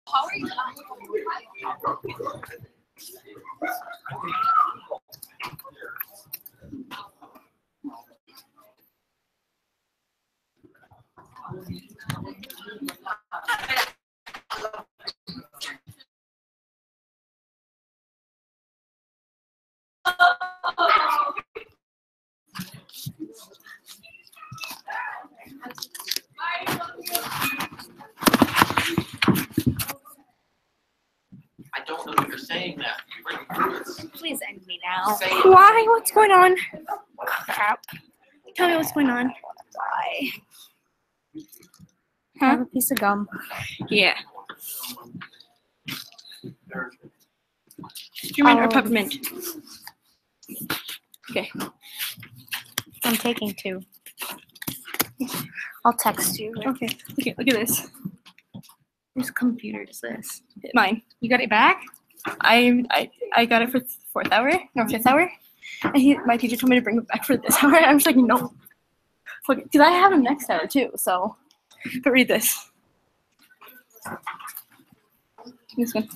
How are you? I don't know what you're saying now. Please end me now. Say it. Why? What's going on? Crap. Tell me what's going on. Why? Huh? Have a piece of gum. Yeah. Spearmint or peppermint? Okay. I'm taking 2. I'll text you. Okay. Okay, look at this. Whose computer is this? Mine. You got it back? I got it for 4th hour, no 5th hour. And my teacher told me to bring it back for this hour. I was like, no. Because I have him next hour too, so. But read this. This one.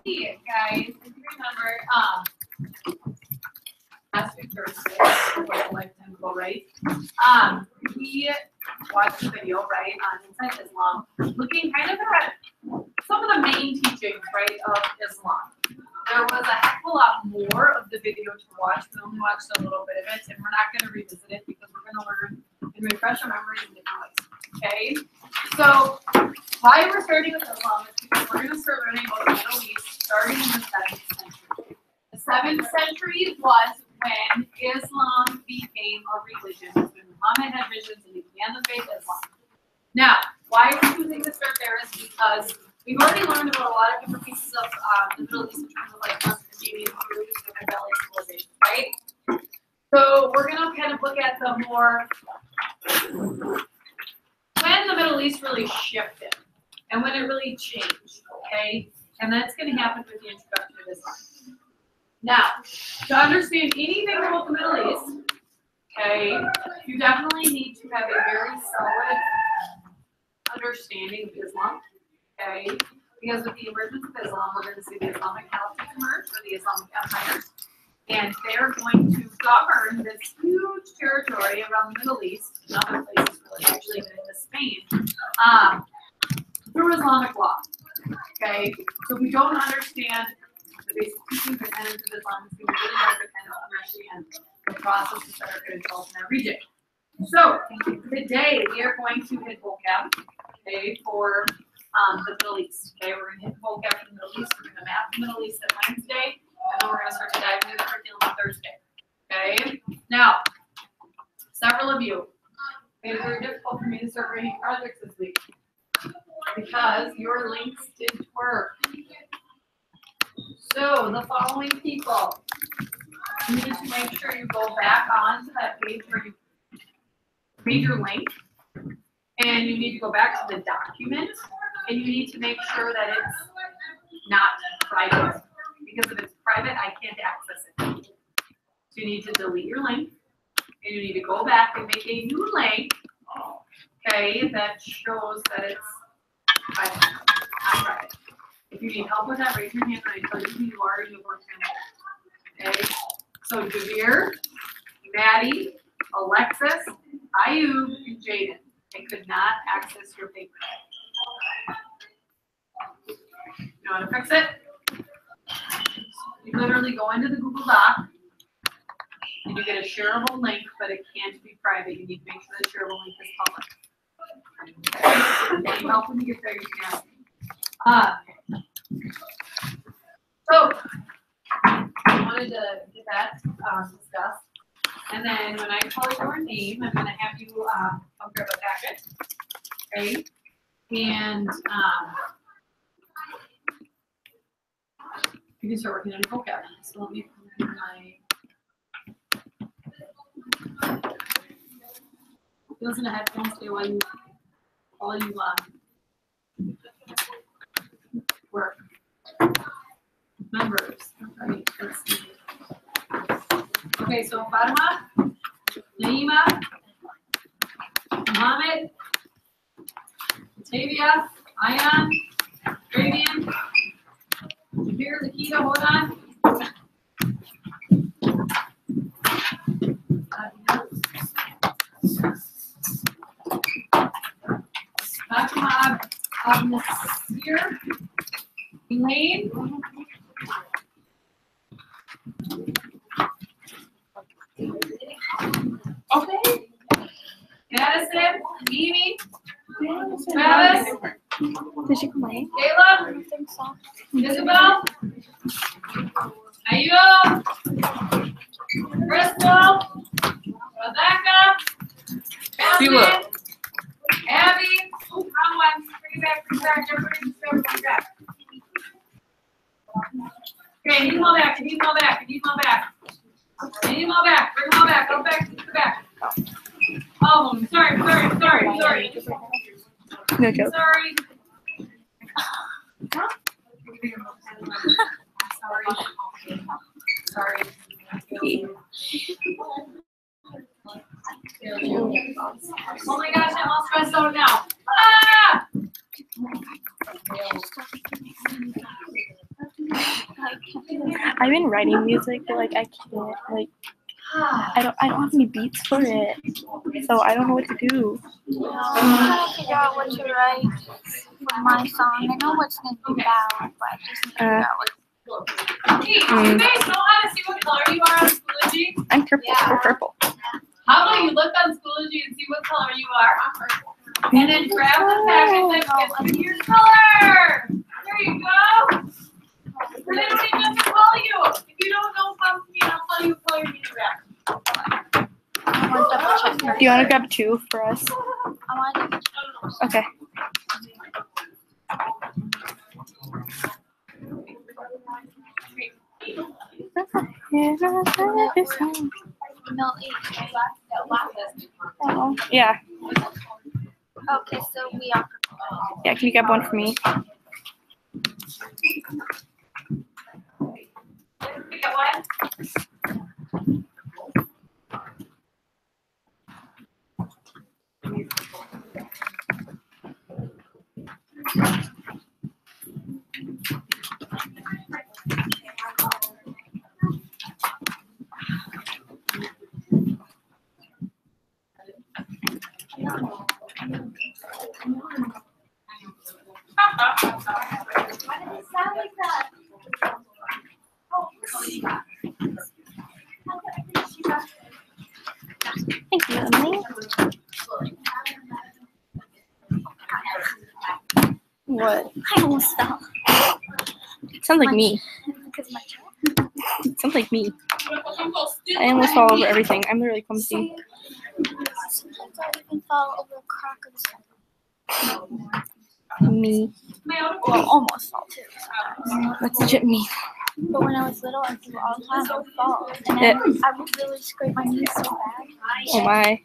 Hey guys, if you remember, last week Thursday, before the lifetime goal, right? We watched a video, right, on Inside Islam, looking kind of at some of the main teachings, right, of Islam. There was a heck of a lot more of the video to watch. We only watched a little bit of it, and we're not going to revisit it because we're going to learn and refresh our memory in different ways. Okay? So, why we're starting with Islam is because we're going to start learning about the Middle East starting in the 7th century. The 7th century was when Islam became a religion, when Muhammad had visions and he began the faith Islam. Now, why we're choosing to start there is because we've already learned about a lot of different pieces of the Middle East in terms of like Mesopotamian Jews and Valley civilization, right? So we're going to kind of look at the more when the Middle East really shifted and when it really changed, okay? And that's going to happen with the introduction of Islam. Now, to understand anything about the Middle East, okay, you definitely need to have a very solid understanding of Islam, okay? Because with the emergence of Islam, we're going to see the Islamic Caliphate emerge, or the Islamic empires, and they're going to govern this huge territory around the Middle East, and other places, really, actually even into Spain, through Islamic law, okay? So if we don't understand the basic teachings and tenets of Islam, it's going to be really hard to kind of understand the processes that are going to develop in that region. So today we are going to hit vocab, okay, for the Middle East. Okay, we're going to hit vocab for the Middle East. We're going to map Middle East at Wednesday, and then we're gonna start to dive into the curriculum on Thursday. Okay? Now, several of you made it very difficult for me to start grading projects this week because your links didn't work. So the following people, you need to make sure you go back onto that page where you made your link, and you need to go back to the document, and you need to make sure that it's not private, because if it's private, I can't access it. So you need to delete your link, and you need to go back and make a new link, okay, that shows that it's private, not private. If you need help with that, raise your hand and I tell you who you are and you work on it. Okay? So Javier, Maddie, Alexis, Ayub, and Jaden. I could not access your paper. You know how to fix it? You literally go into the Google Doc and you get a shareable link, but it can't be private. You need to make sure the shareable link is public. If you help when you get there, you can ask me. So I wanted to get that discussed. And then when I call your name, I'm going to have you come grab a packet. Okay? And you can start working on your vocab. So let me put my listen to headphones today while you work. Members. Right, let's see. Okay, so Fatima, Naima, Mohammed, Batavia, Ayan, Ravian, Jabir, Lakita, hold on. Fatima Abnasir, Elaine. Okay. Madison, Mimi, Travis, Did she come in? Caleb, Isabel, Ayub, Crystal, Rebecca, Jasmine, Abby, wrong one, bring it back, bring it back. Okay, need them all back, need them all back, need them all back. Need them all back, bring them all back, go back to the back. Oh, sorry. No joke. Sorry. Sorry. Oh my gosh, I'm all stressed out now. Ah! I've been writing music, but like I can't I don't have any beats for it, so I don't know what to do. I'm trying to figure out what to write for my song. I know what's going to be bad, but I just need to figure out what. Hey, do you guys know how to see what color you are on Schoology? I'm purple. We're purple. How about you look on Schoology and see what color you are? And then grab the packet that fits your color. There you go. But I don't even have to call you. If you don't know, come to me and I'll tell you what color you need to grab. I want to double check. Do you want to grab two for us? I want to double check. Okay. No, Oh, yeah. okay, so we are. Yeah, can you grab one for me? You got one? Thank you, Emily. What? I almost fell. Sounds like me. Because my Sounds like me. I almost fall over everything. I'm really clumsy. sometimes I even fall over a crack of the Me. well, almost fall too. That's legit me. But when I was little, I do all the time. I would fall, and then I would really scrape my knees so bad. Oh my.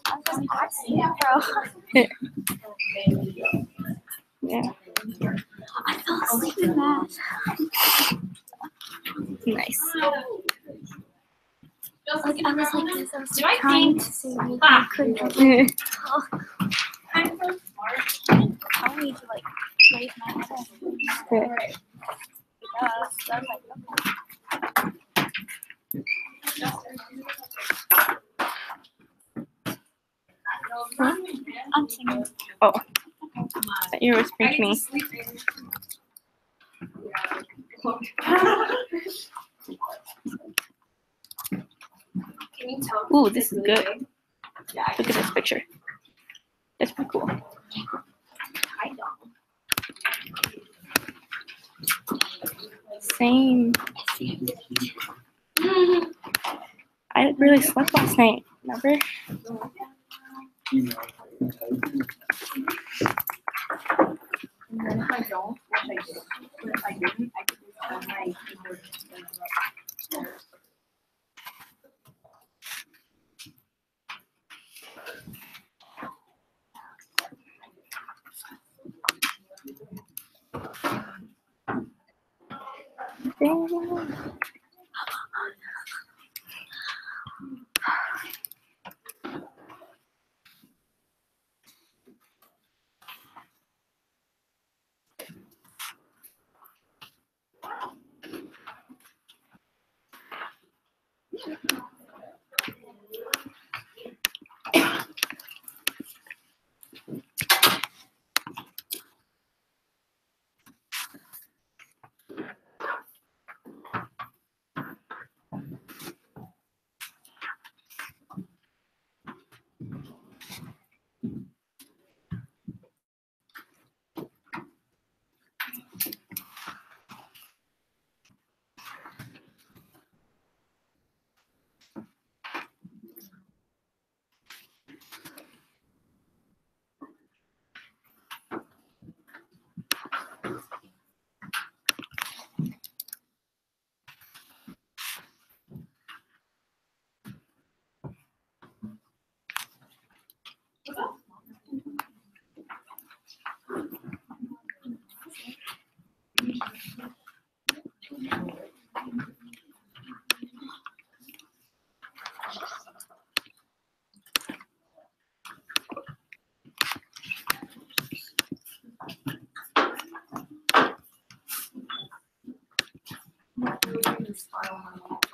I'm just an accident, bro. Yeah. I fell asleep in math. Nice. Like I was like this. I was trying to say it. I couldn't. I need to like raise my head up. Because I was like, I'm singing. Oh. That you were whispering to me. Can you tell? Ooh, this is good. Look at this picture. That's pretty cool. I don't. Same. I really slept last night. Remember? And then if I don't, which I do, but if I didn't, I could just have my keyboard.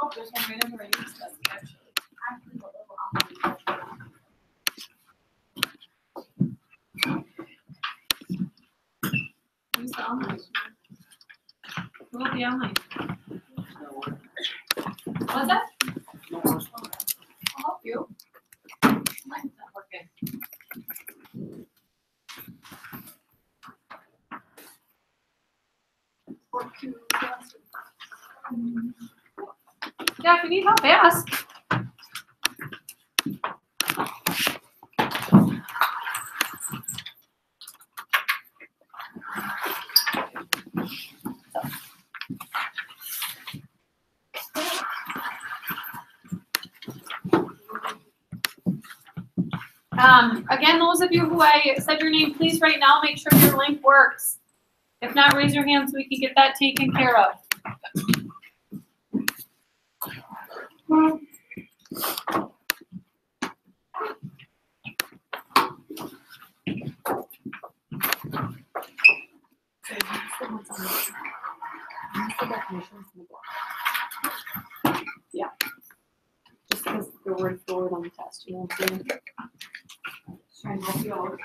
Oh, there's one right under my use desk, actually. Who's the online? Who will be online? What's that? I'll help you. Mine's not working. Yeah, if you need help, ask. Again, those of you who I said your name, please right now make sure your link works. If not, raise your hand so we can get that taken care of. Yeah. Just because the word forward on the test, you know what I'm saying? Trying to help you out.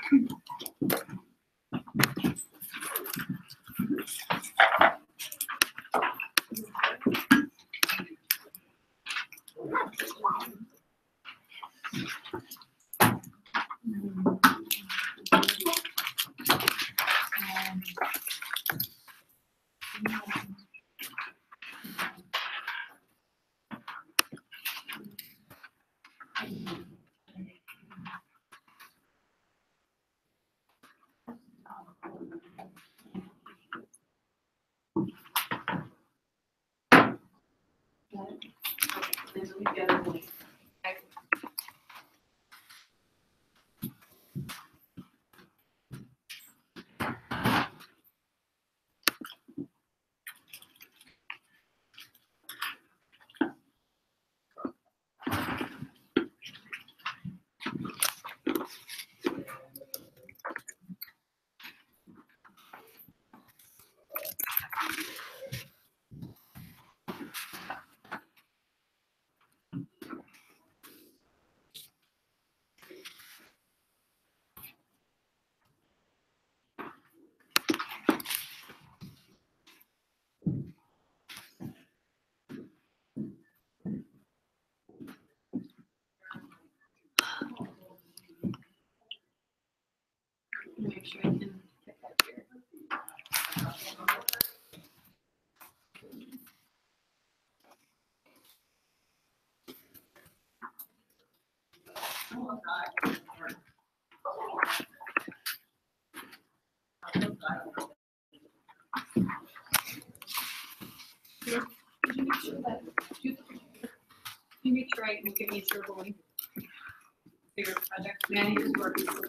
Make sure I can get that here. Could you make sure that, can you make sure I can get me sure going? Bigger project, manager's work is so good.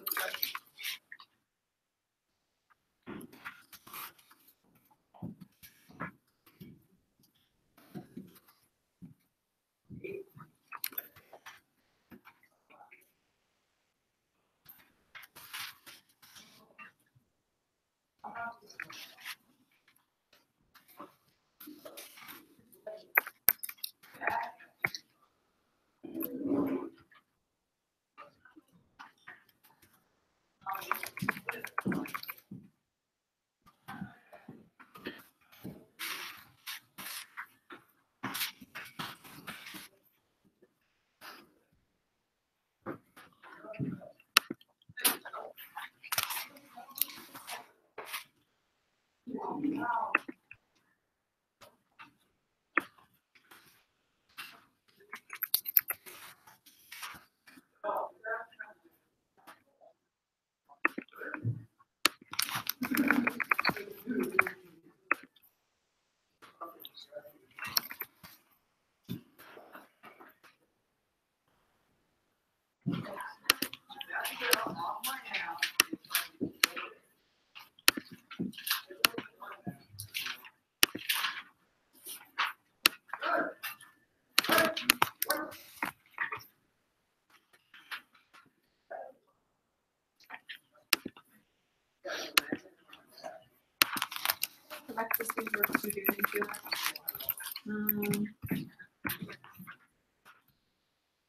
Alexis, these work too, thank you.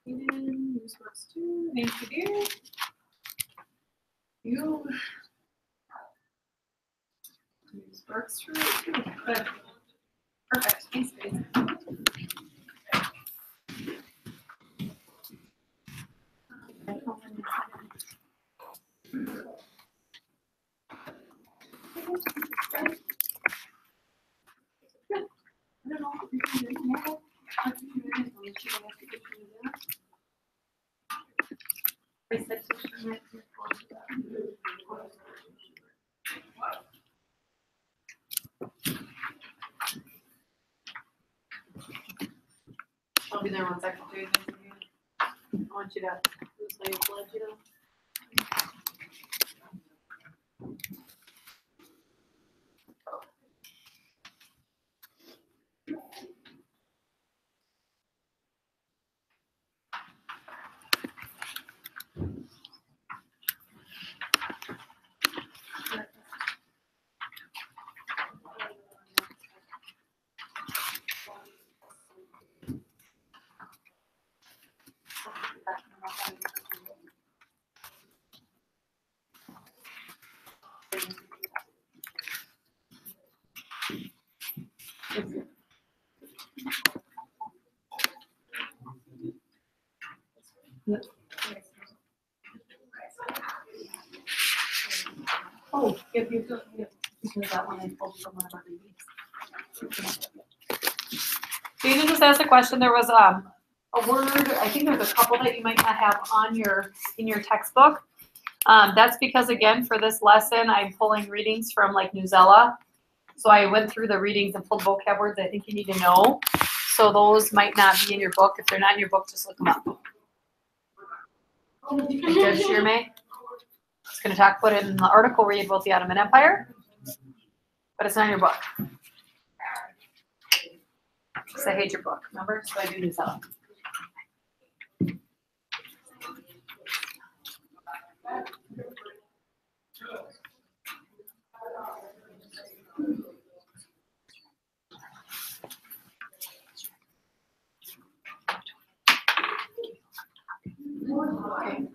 Eden, this works too, thank you, dear. You. This works too, good. Perfect, thanks, guys. I'll be there 1 second, too. I want you to say your pledge, you know. Oh, if you do, because that one I told someone about the weeks. Dana just asked a question. There was a word, I think there's a couple that you might not have on in your textbook. That's because again, for this lesson, I'm pulling readings from like Newsella. So I went through the readings and pulled vocab words I think you need to know. So those might not be in your book. If they're not in your book, just look them up. Judge Shirmay is going to talk about it in the article read about the Ottoman Empire, but it's not in your book. Because I hate your book, remember? So I do this out. Okay.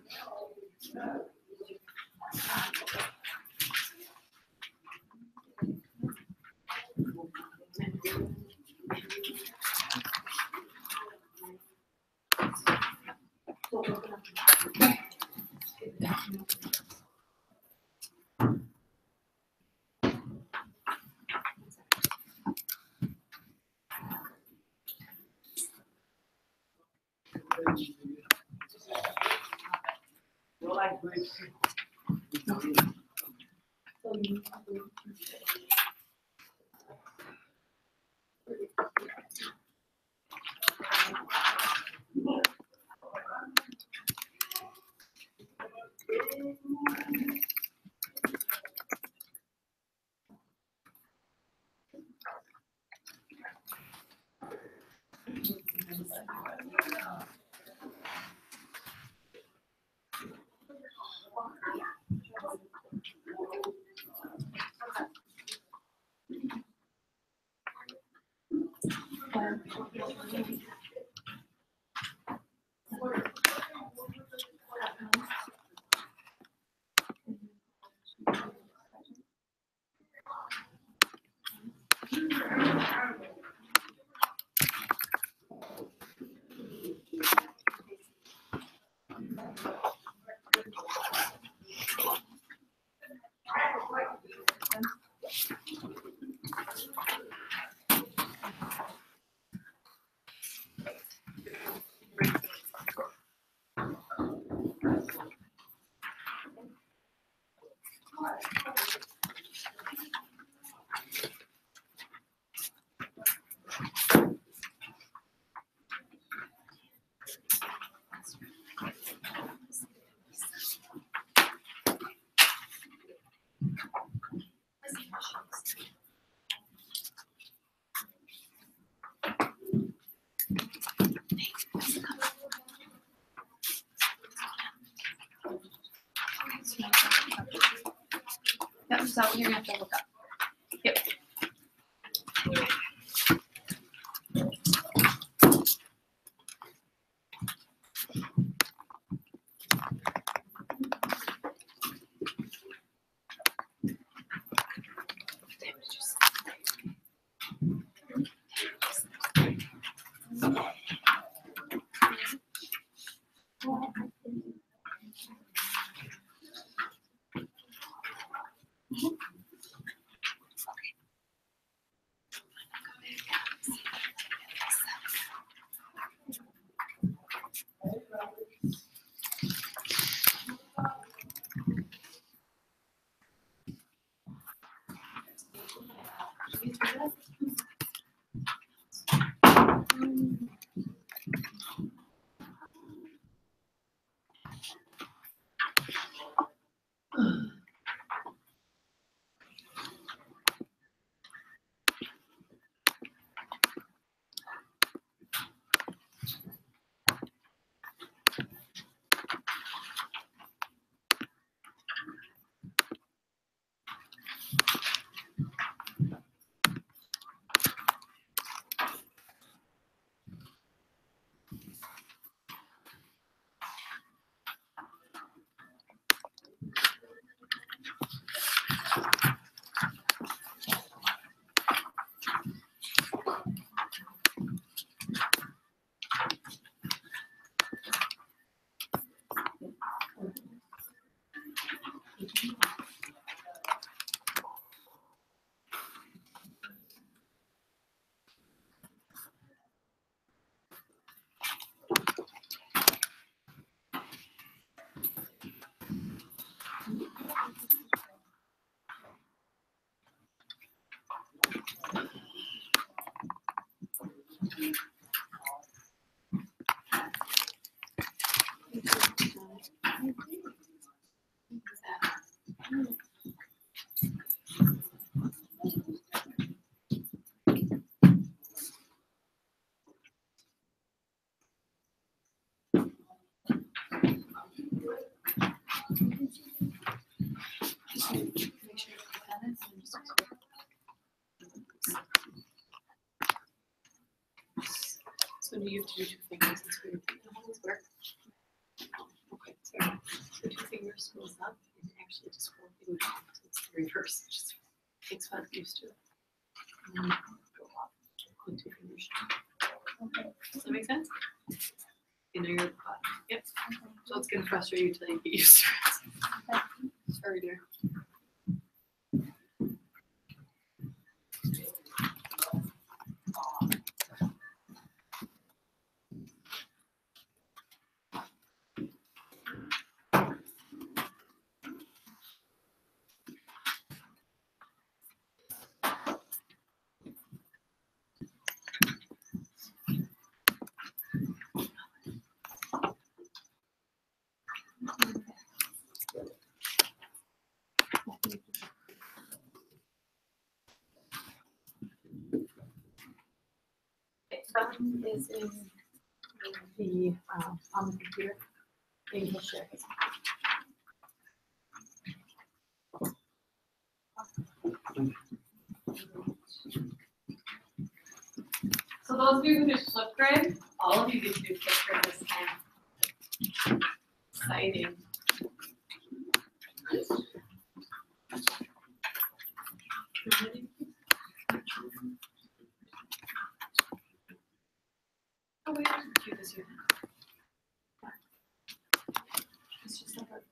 Yep, so you're gonna have to look up. Yep. So do you have to do 2 fingers? That's weird. How does this work? Okay, so 2 fingers goes up and actually just 4 fingers. So it's the reverse. It just takes 5 used to it. And then go up with 2 fingers. Okay. Does that make sense? You know, you're at the bottom. Yep. So it's gonna frustrate you until you get used to it. Sorry, dear. Someone is in the on the computer. Maybe he'll share his. So those of you who did Flipgrid, all of you get to do Flipgrid this time. Exciting. Oh, we have to do this here. It's just like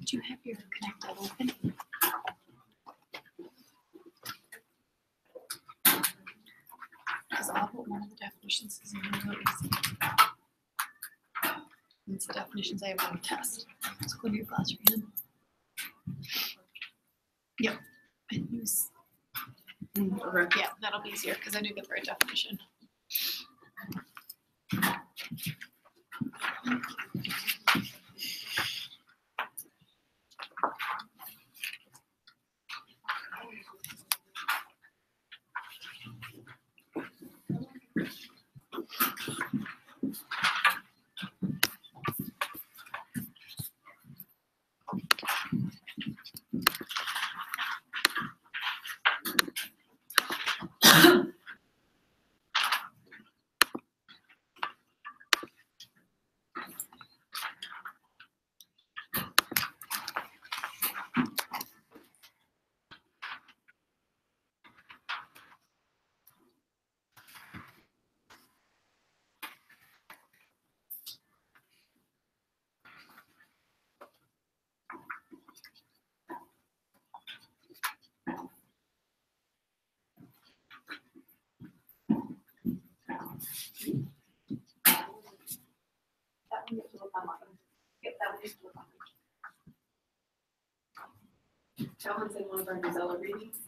do you have your connected open? Because I'll put one of the definitions is in really easy. And it's the definitions I have on the test. So go to your browser again. Yep. And use. Yeah, that'll be easier because I knew the right definition. That one you have to look online. Yep, that one you have to look online. That one's in one of our Mozilla readings.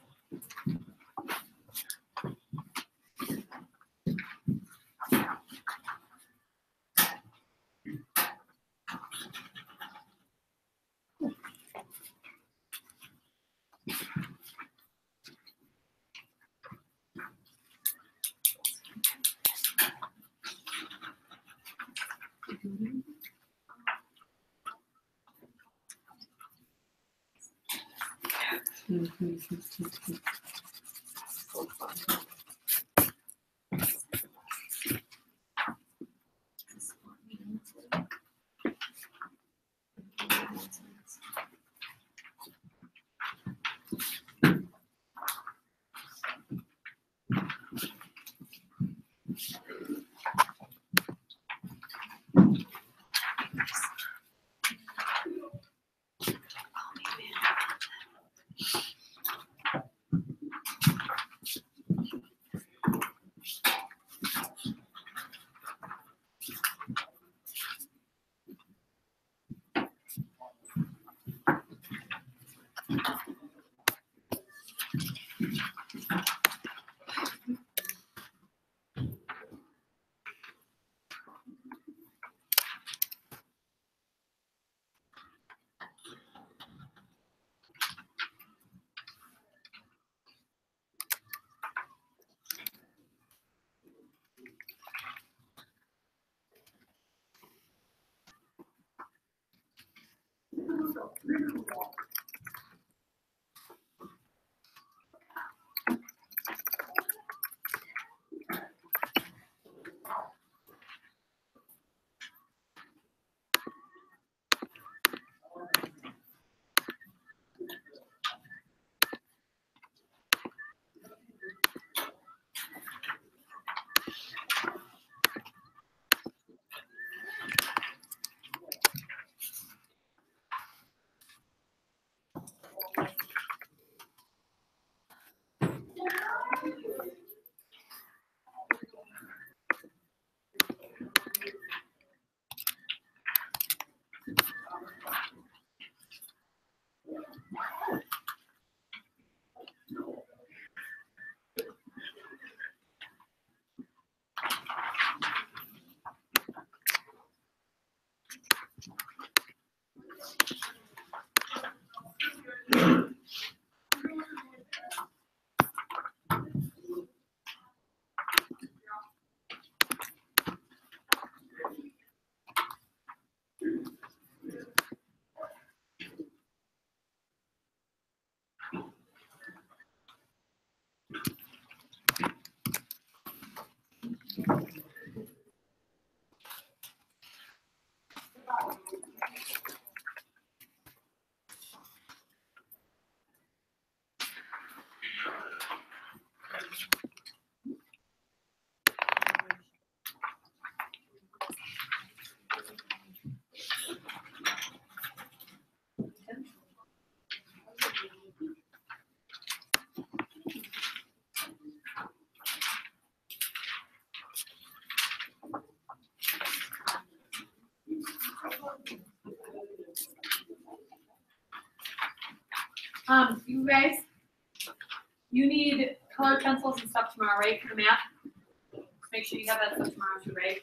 You guys, you need colored pencils and stuff tomorrow, right, for the map? Make sure you have that stuff tomorrow too, right?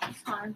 It's fine.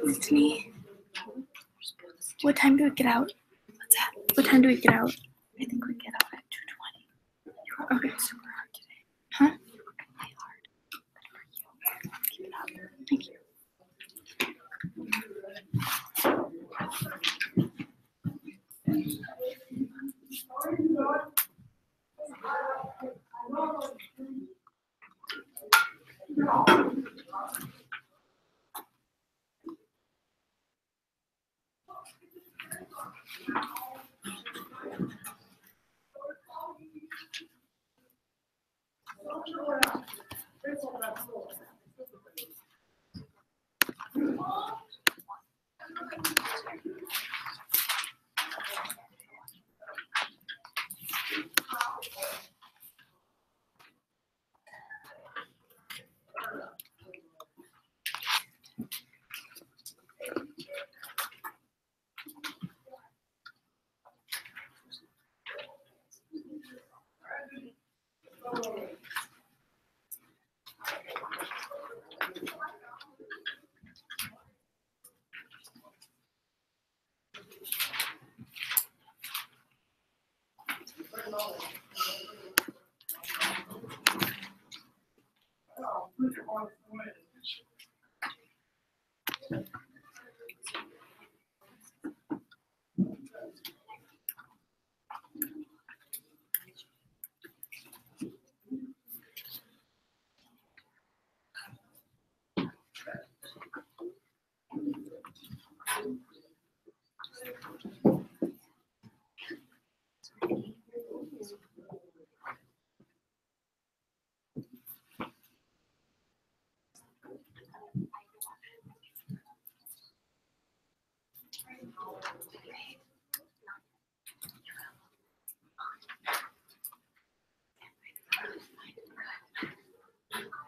It's me. What time do we get out? What's that? What time do we get out? I think we get out at 2:20. Okay. Super hard today. Huh? Really hard. Keep it up. Thank you.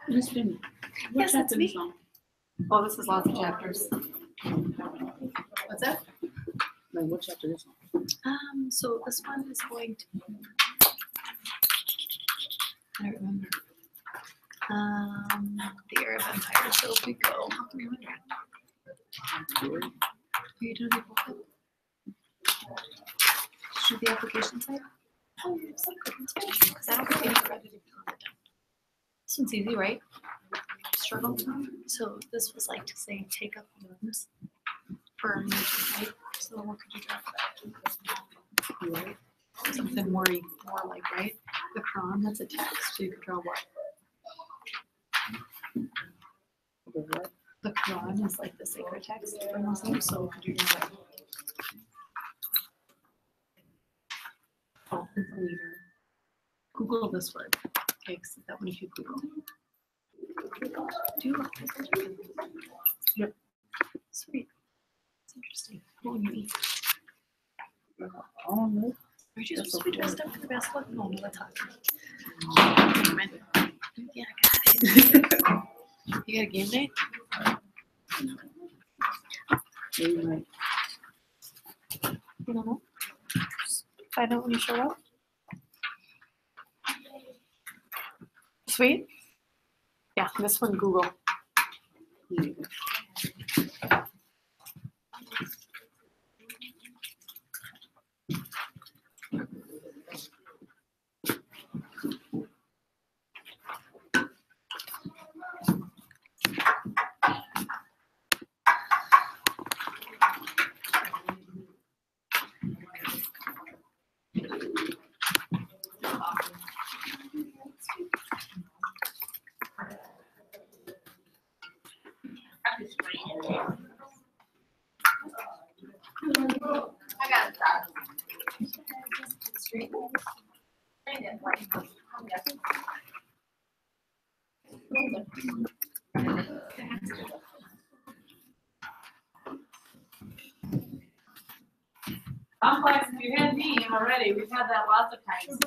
Miss Vinny, what Yes, chapter it's me. is on? Oh, this is lots of chapters. What's that? Like, what chapter is on? So this one is going to. I don't remember. The Arab Empire. So if we go, how can we remember? Are you doing it? Should the application side? Oh, it's like because I don't think it's ready to be on it. This one's easy, right? Struggle. So this was like to say take up arms for a nation, right? So what could you draw for that? Right? Something more like, right? The Quran, that's a text. So you could draw what? The Quran is like the sacred text for Muslims. So could you draw what? Oh, leader. Google this word. Okay, because that one if you Google. Do you look like Yep. Sweet. It's interesting. What will you eat? I don't know. Are you supposed to be dressed up for the basketball? No, no, that's hot. Yeah, I got it. You got a game day? Maybe like, You don't know? Find out when you show up. Sweet. Yeah, this one, Google. I got it. Complex, if you had me already, we've had that lots of times.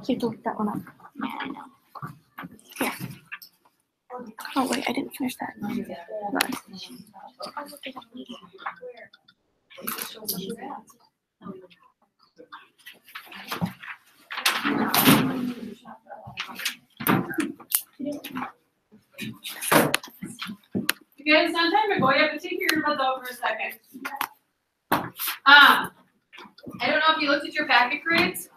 You have to look that one up. Yeah, I know. Here. Oh wait, I didn't finish that. You guys, it's not time to go. You have to take your earbuds out for a second. I don't know if you looked at your packet grades.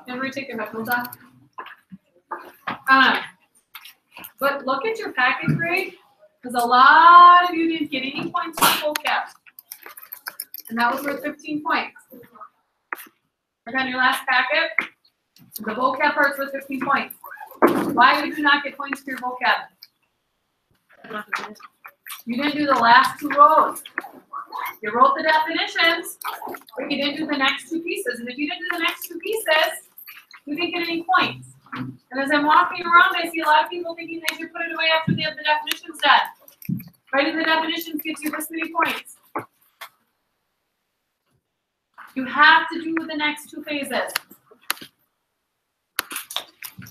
Never take your headphones off. But look at your packet grade, because a lot of you didn't get any points for vocab. And that was worth 15 points. Look on your last packet. The vocab part's worth 15 points. Why did you not get points for your vocab? You didn't do the last two rows. You wrote the definitions, but you didn't do the next two pieces. And if you didn't do the next two pieces, you didn't get any points. And as I'm walking around, I see a lot of people thinking they should put it away after they have the definitions done. Writing the definitions gets you this many points. You have to do the next two phases.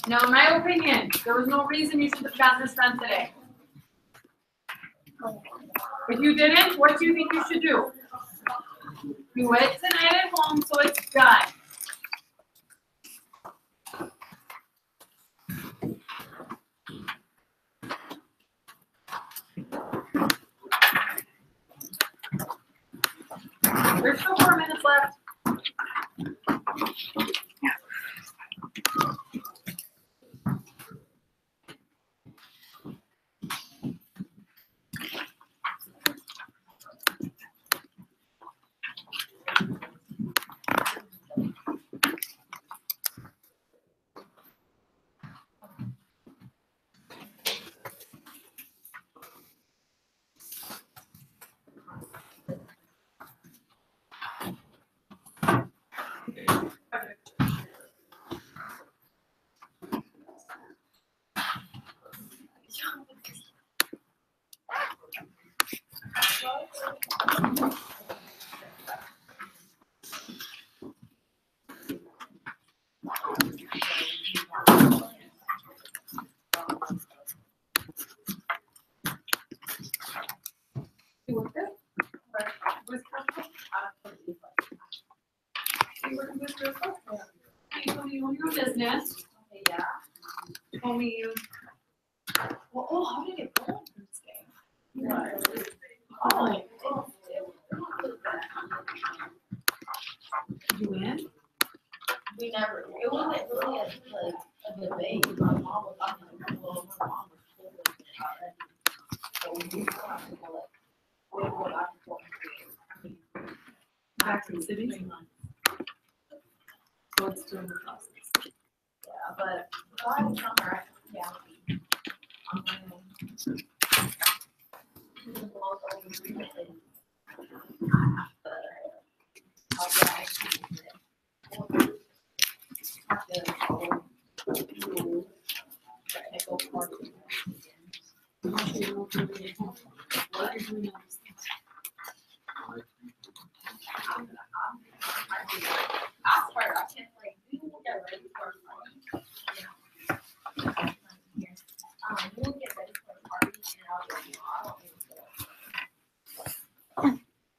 Now, in my opinion, there was no reason you should have gotten this done today. If you didn't, what do you think you should do? Do it tonight at home so it's done. There's still 4 minutes left. Your business. Yeah. Told me you. Well, oh, how did it go this day? You win? We never, it wasn't really a debate. My mom was talking to my mom was Back to the city? So it's doing the process. Yeah, but I was summer, yeah.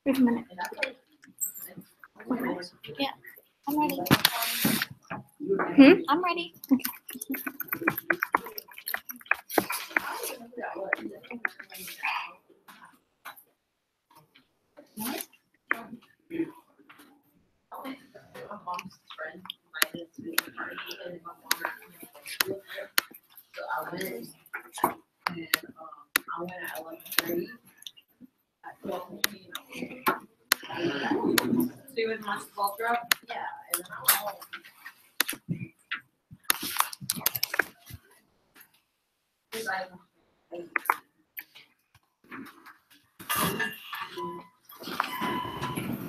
Wait a minute. Yeah, I'm ready. I'm ready. I went at 11:30. So you would watch the ball drop? Yeah, and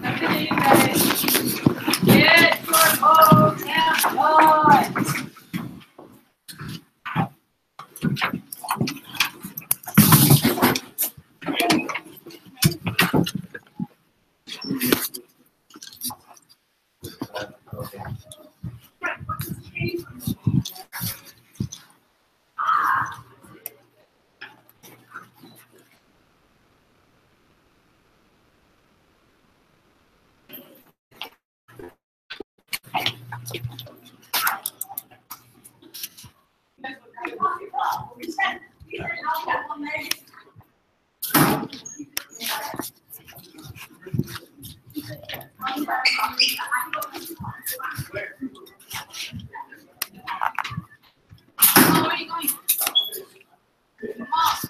Okay, you guys. Get your hose and on.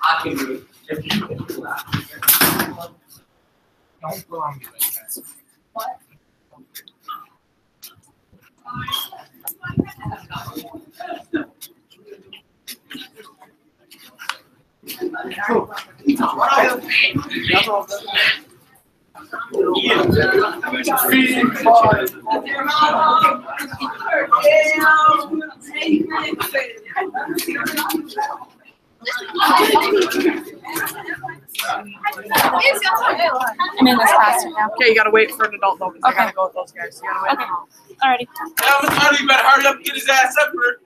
I can do it. If you can do that. Don't go on me like that. what? I'm in this class right now. Okay, you gotta wait for an adult though, because I gotta go with those guys. You gotta wait. Okay. Alrighty. Tony, you better hurry up and get his ass up here.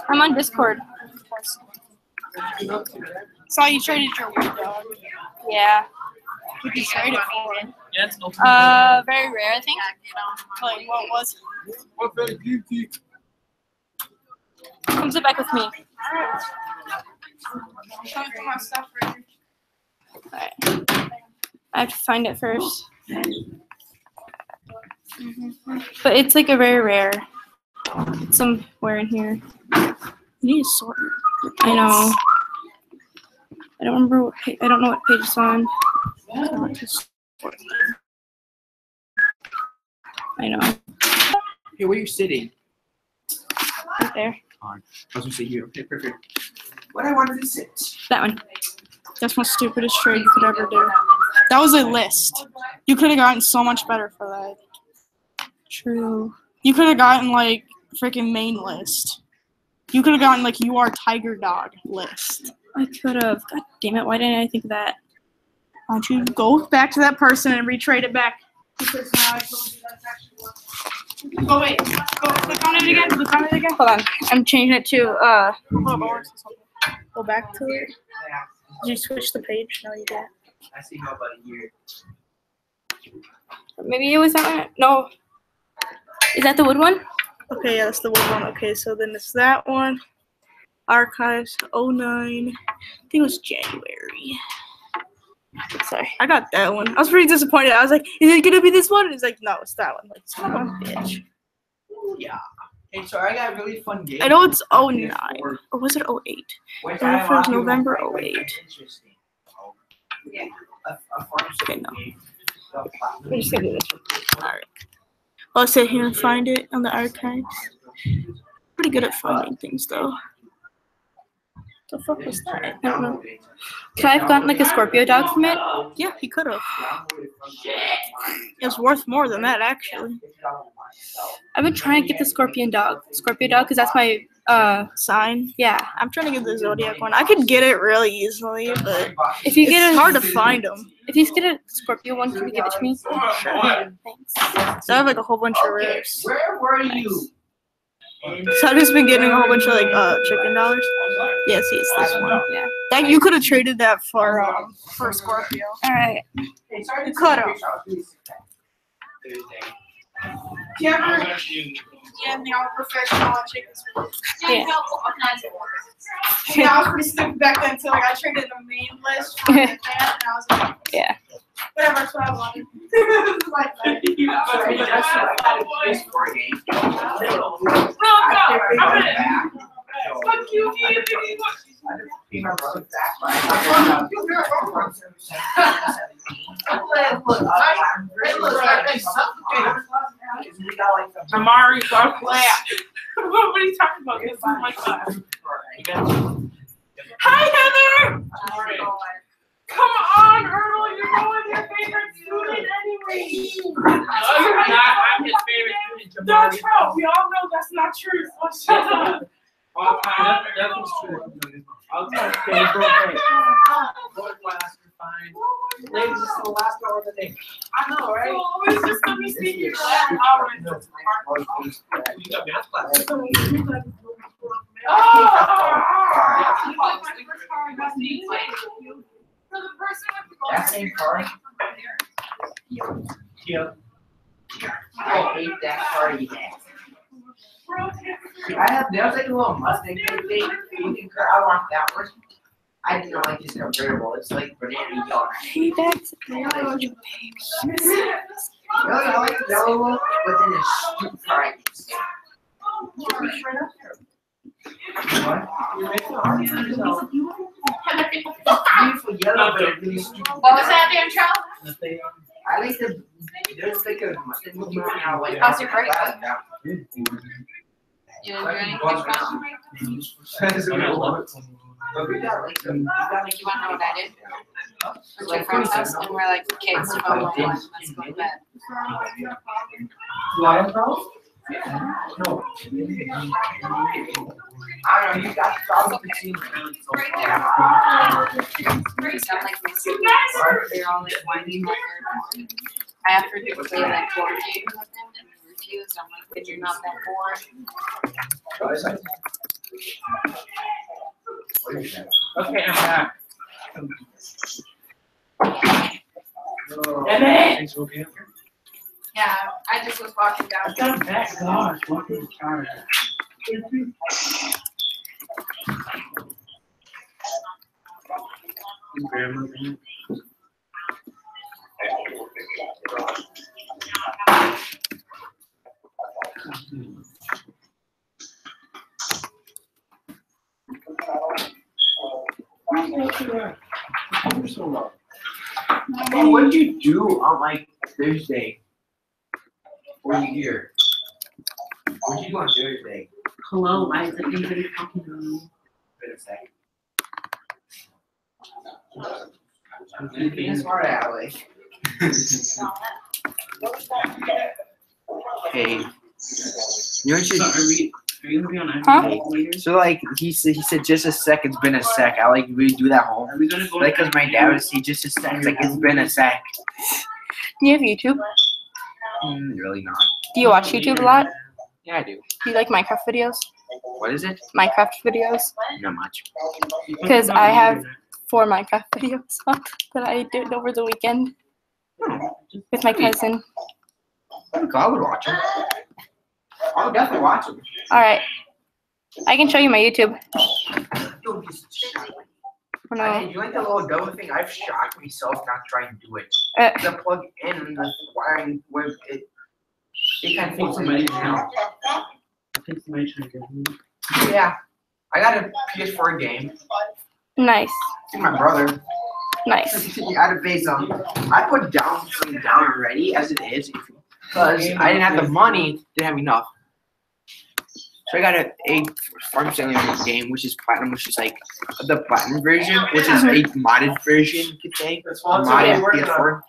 I'm on Discord. Saw you traded your weird dog. Yeah. What'd you trade it for? Very rare, I think. Like, what was it? Comes it back with me. Alright. I have to find it first. But it's like a very rare. It's somewhere in here. You need a sort. I know. I don't remember what page. I don't know what page it's on. I know. Hey, where you sitting? There. I was gonna say you. Okay, perfect. What I wanted to sit. That one. That's my stupidest trade you could ever do. That was a list. You could have gotten so much better for that. True. You could have gotten like freaking main list. You could have gotten like you are tiger dog list. I could have. God damn it! Why didn't I think of that? Why don't you go back to that person and retrade it back? Because now I told you that's actually what. Go wait. Go click on it again. Click on it again. Hold on. I'm changing it to hold on. Go back to it. Did you switch the page? No, you didn't. I see how about a year. Maybe it was that one. No. Is that the wood one? Okay, yeah, that's the wood one. Okay, so then it's that one. Archives 09. I think it was January. Sorry, I got that one. I was pretty disappointed. I was like, is it gonna be this one? And it's like, no, it's that one. Like, son of a bitch. Yeah. Hey, so I got a really fun game. I know it's 09. Or was it 08? Which It I was want November to 08. Interesting. Yeah. A pharmaceutical no. game. I'm just gonna do this one. Alright. I'll sit here and find it on the archives. Pretty good at finding things though. The fuck was that? I don't know. Could I have gotten like a Scorpio dog from it? Yeah, he could have. It's worth more than that actually. I've been trying to get the Scorpio dog, because that's my sign. Yeah, I'm trying to get the Zodiac one. I could get it really easily, but if you get it's hard to find them. If you get a Scorpio one, can you give it to me? Sure. Thanks. So I have like a whole bunch of rares. Where were you? So I've just been getting a whole bunch of like chicken dollars. Yeah, see, it's this one. Yeah, that you could have traded that for Scorpio. All right, you could have. Yeah, and they all professional chickens. Yeah. Yeah, I was pretty stupid back then until like, I traded the main list from the fan, and I was like, yeah. Whatever, that's what I wanted. Fuck you, Amari, go clap. What are you talking about? This is my class. Hi, Heather! Come on, Earl, you're one of your favorite student anyway. No, you're not. I'm his favorite student. Don't tell. We all know that's not true. So shut up. Nothing's true. I'll tell you, bro. Both last are fine. Ladies, this is the last hour of the day. I know, right? So it's just let me speak your You got math class. That same car? Yeah. I hate that car you have. I have, there's like a little Mustang thing. I want that one. I do not like this convertible. It's like banana yellow. Hey, that's Really, I like the yellow one, but then it's stupid car I can stand. What? You're making art for yourself. Beautiful yellow, but it's really stupid. What was that, Dan Trout? I like the. There's like a Mustang movie right now. Like, How's your break? You didn't do anything special? We got like some. You wanna know what I did? Went to a friend's house and we're like, kids, let's go to bed. Lion Pro? Yeah. No. I don't know, you got the machine. Right there. You sound like my siblings. They're all like whining like they're bored. I have to do play like board games with them and they refuse. I'm like, but you're not that bored. Okay, I'm back. Emmett! Yeah, I just was walking down. I'm back. Gosh, walking tired. Well, what did you do on like Thursday? Were you here? What you want to do today? Hello, why is everybody talking to me? Wait a second. I'm being smart aleck. Hey. You know what you Are you gonna be on Huh? later? So like he said just a sec, it's been a sec. I like really do that home. Are we gonna go? Like cause my dad would say just a sec, it's like it's been a sec. Do you have YouTube? Really not. Do you watch YouTube a lot? Yeah, I do. Do you like Minecraft videos? What is it? Minecraft videos? Not much. Because I have 4 Minecraft videos that I did over the weekend with my cousin. I would watch them. I would definitely watch them. Alright. I can show you my YouTube. Don't be shy. Oh, no. Hey, you like the little double thing? I've shocked myself not trying to do it. The plug in and the wiring where it kind of fits in my channel. Yeah. I got a PS4 game. Nice. To my brother. Nice. Out of base I put down something down already as it is because I didn't have the money, didn't have enough. So I got a Farm Simulator game, which is platinum, which is like the platinum version, which is a modded version, you could say. A modded PS4.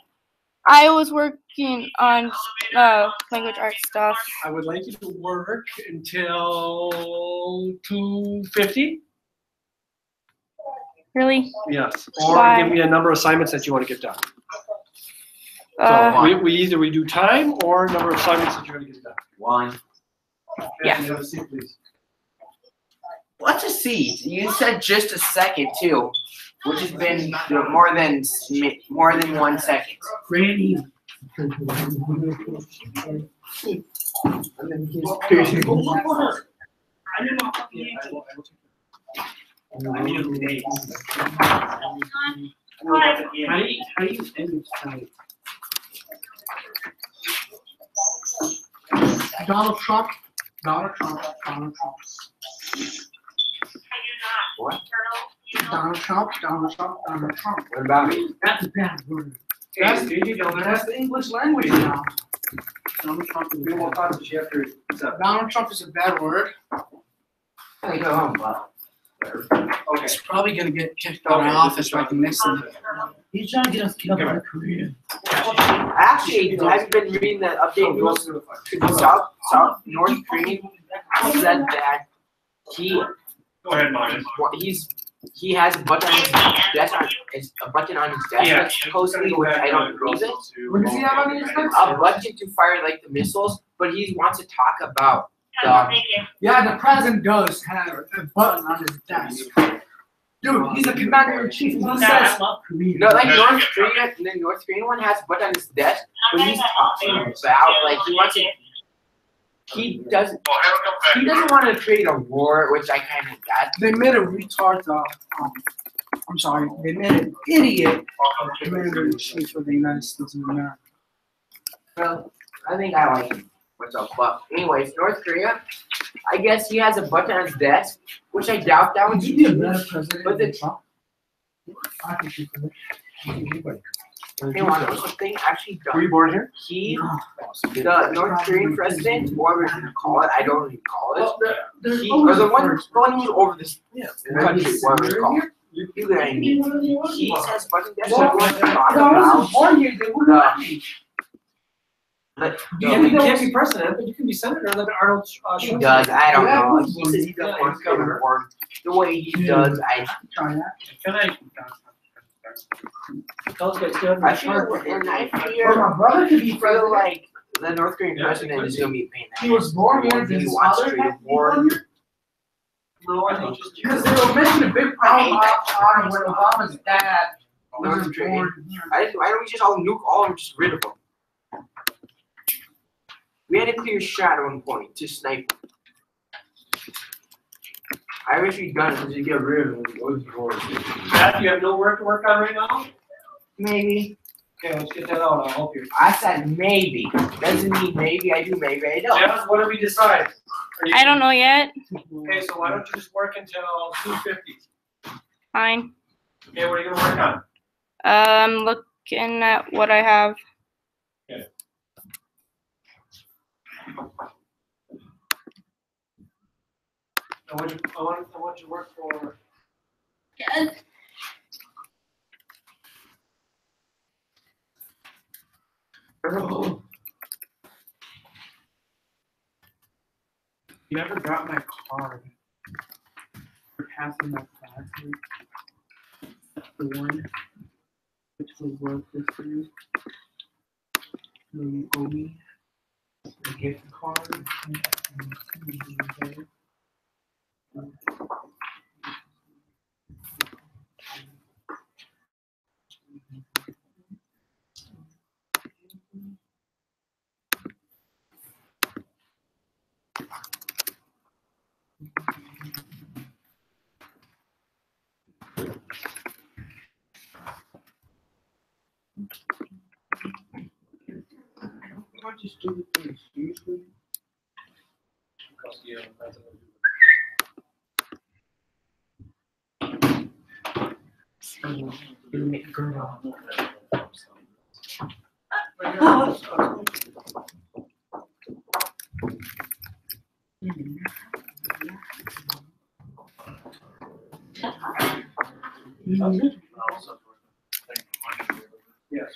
I was working on language arts stuff. I would like you to work until 2:50. Really? Yes. Or Why? give me a number of assignments that you want to get done. Uh, So we either we do time or number of assignments that you want to get done. One. Yeah. And have a seat, please. Let's just see. You said just a second too, which has been more than 1 second. Granny. I mean, today. How do you end tonight? Donald Trump. Donald Trump. Donald Trump. What? Donald Trump. Donald Trump. Donald Trump. What about me? That's a bad word. That's the English language now. Donald Trump is a bad word. Donald Trump is a bad word. I go home, but He's probably gonna get kicked out of office right the next thing. He's trying to get us kicked out of Korea. actually, have you been reading the update news? North Korea said that he Go ahead, Martin. he has a button on his desk. A button on his desk Yeah. that's supposedly, which I don't believe it. What does he have on his desk? A button to fire like the missiles, but he wants to talk about the. Yeah, the president does have a button on his desk. Dude, he's a commander in chief. He says, No, like North Korea, the North Korean one has a button on his desk, but he's talking about like he wants to. He doesn't want to create a war, which I kind of got. they made a retard. I'm sorry, they made an idiot commander in chief of the United States of America. Well, I think I like him. What's up? But anyways, North Korea, I guess he has a button on his desk, which I doubt that would Would you be a better president But than the Trump? I think you could. Hey, want to know something? Actually, Were you born here? he, the North Korean president, whatever you call it, I don't really call it. He, or the one who's over this country, whatever it's called. You get what I mean? He says button desk. He wants to talk about You can't be president, but you can be senator like Arnold he Schwarzenegger. does. I don't know. He says he doesn't want to go to work the way he does. I Can I? fear my brother could be feel like the North Korean president is gonna be paying that. He was born here. Did He his wants father to have to be war. born here? No, I think just. Because they were making a big problem out of when Obama's dad was North Korea. born here. Why don't we just all nuke all of them, just rid of them? We had a clear shot at one point to snipe. I wish we'd done it to get rid of them. Matt, you have no work to work on right now? Maybe. Okay, let's get that out. I'll help you. I said maybe. Doesn't mean maybe I do, maybe I don't. Jeff, what do we decide? I don't know yet. Okay, so why don't you just work until 2:50? Fine. Okay, what are you gonna work on? Looking at what I have. Okay. I want you to work for. Yes. Earl. You ever got my card for passing my classes? The one which was worth history. You owe me a gift card. Why'd you stupid things? Seriously? Because that's girl. Yes.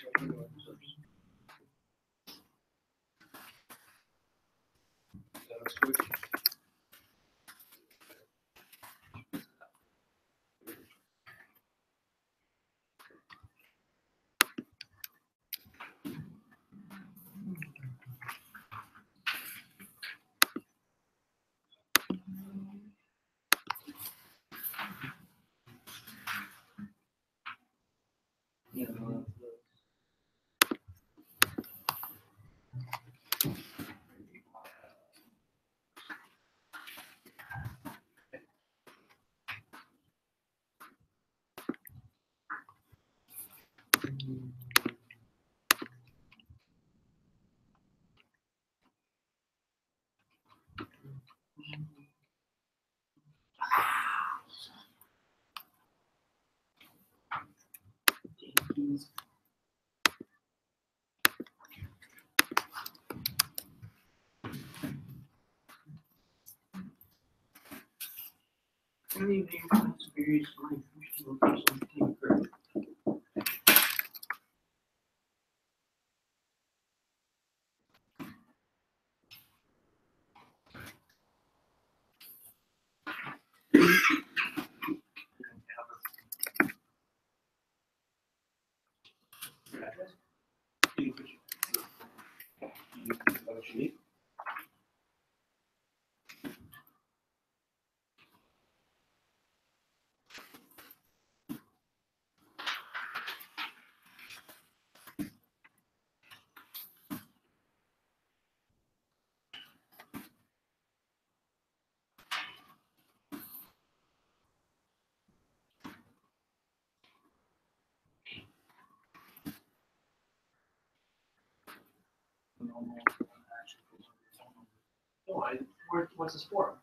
What's the sport?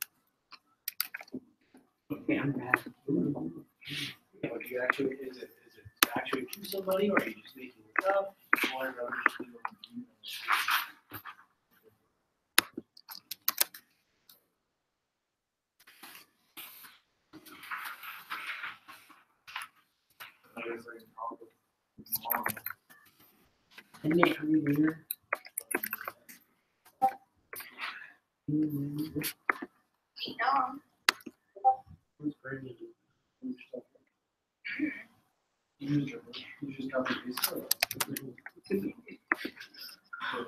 Okay, I'm bad. Yeah, but you actually, is it actually to somebody, or are you just making it up? Hey Nate, are you there?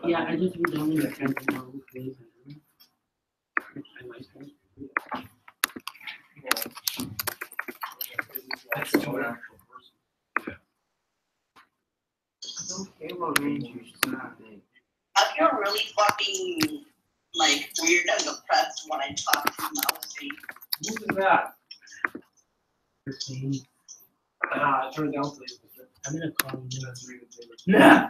Yeah, I just read only the kind of things. That's too actual person. Okay, well, I feel really fucking like weird and depressed when I talk to Mousy. Who is that? Christine. Turn it down, please. I'm gonna call you. Nah.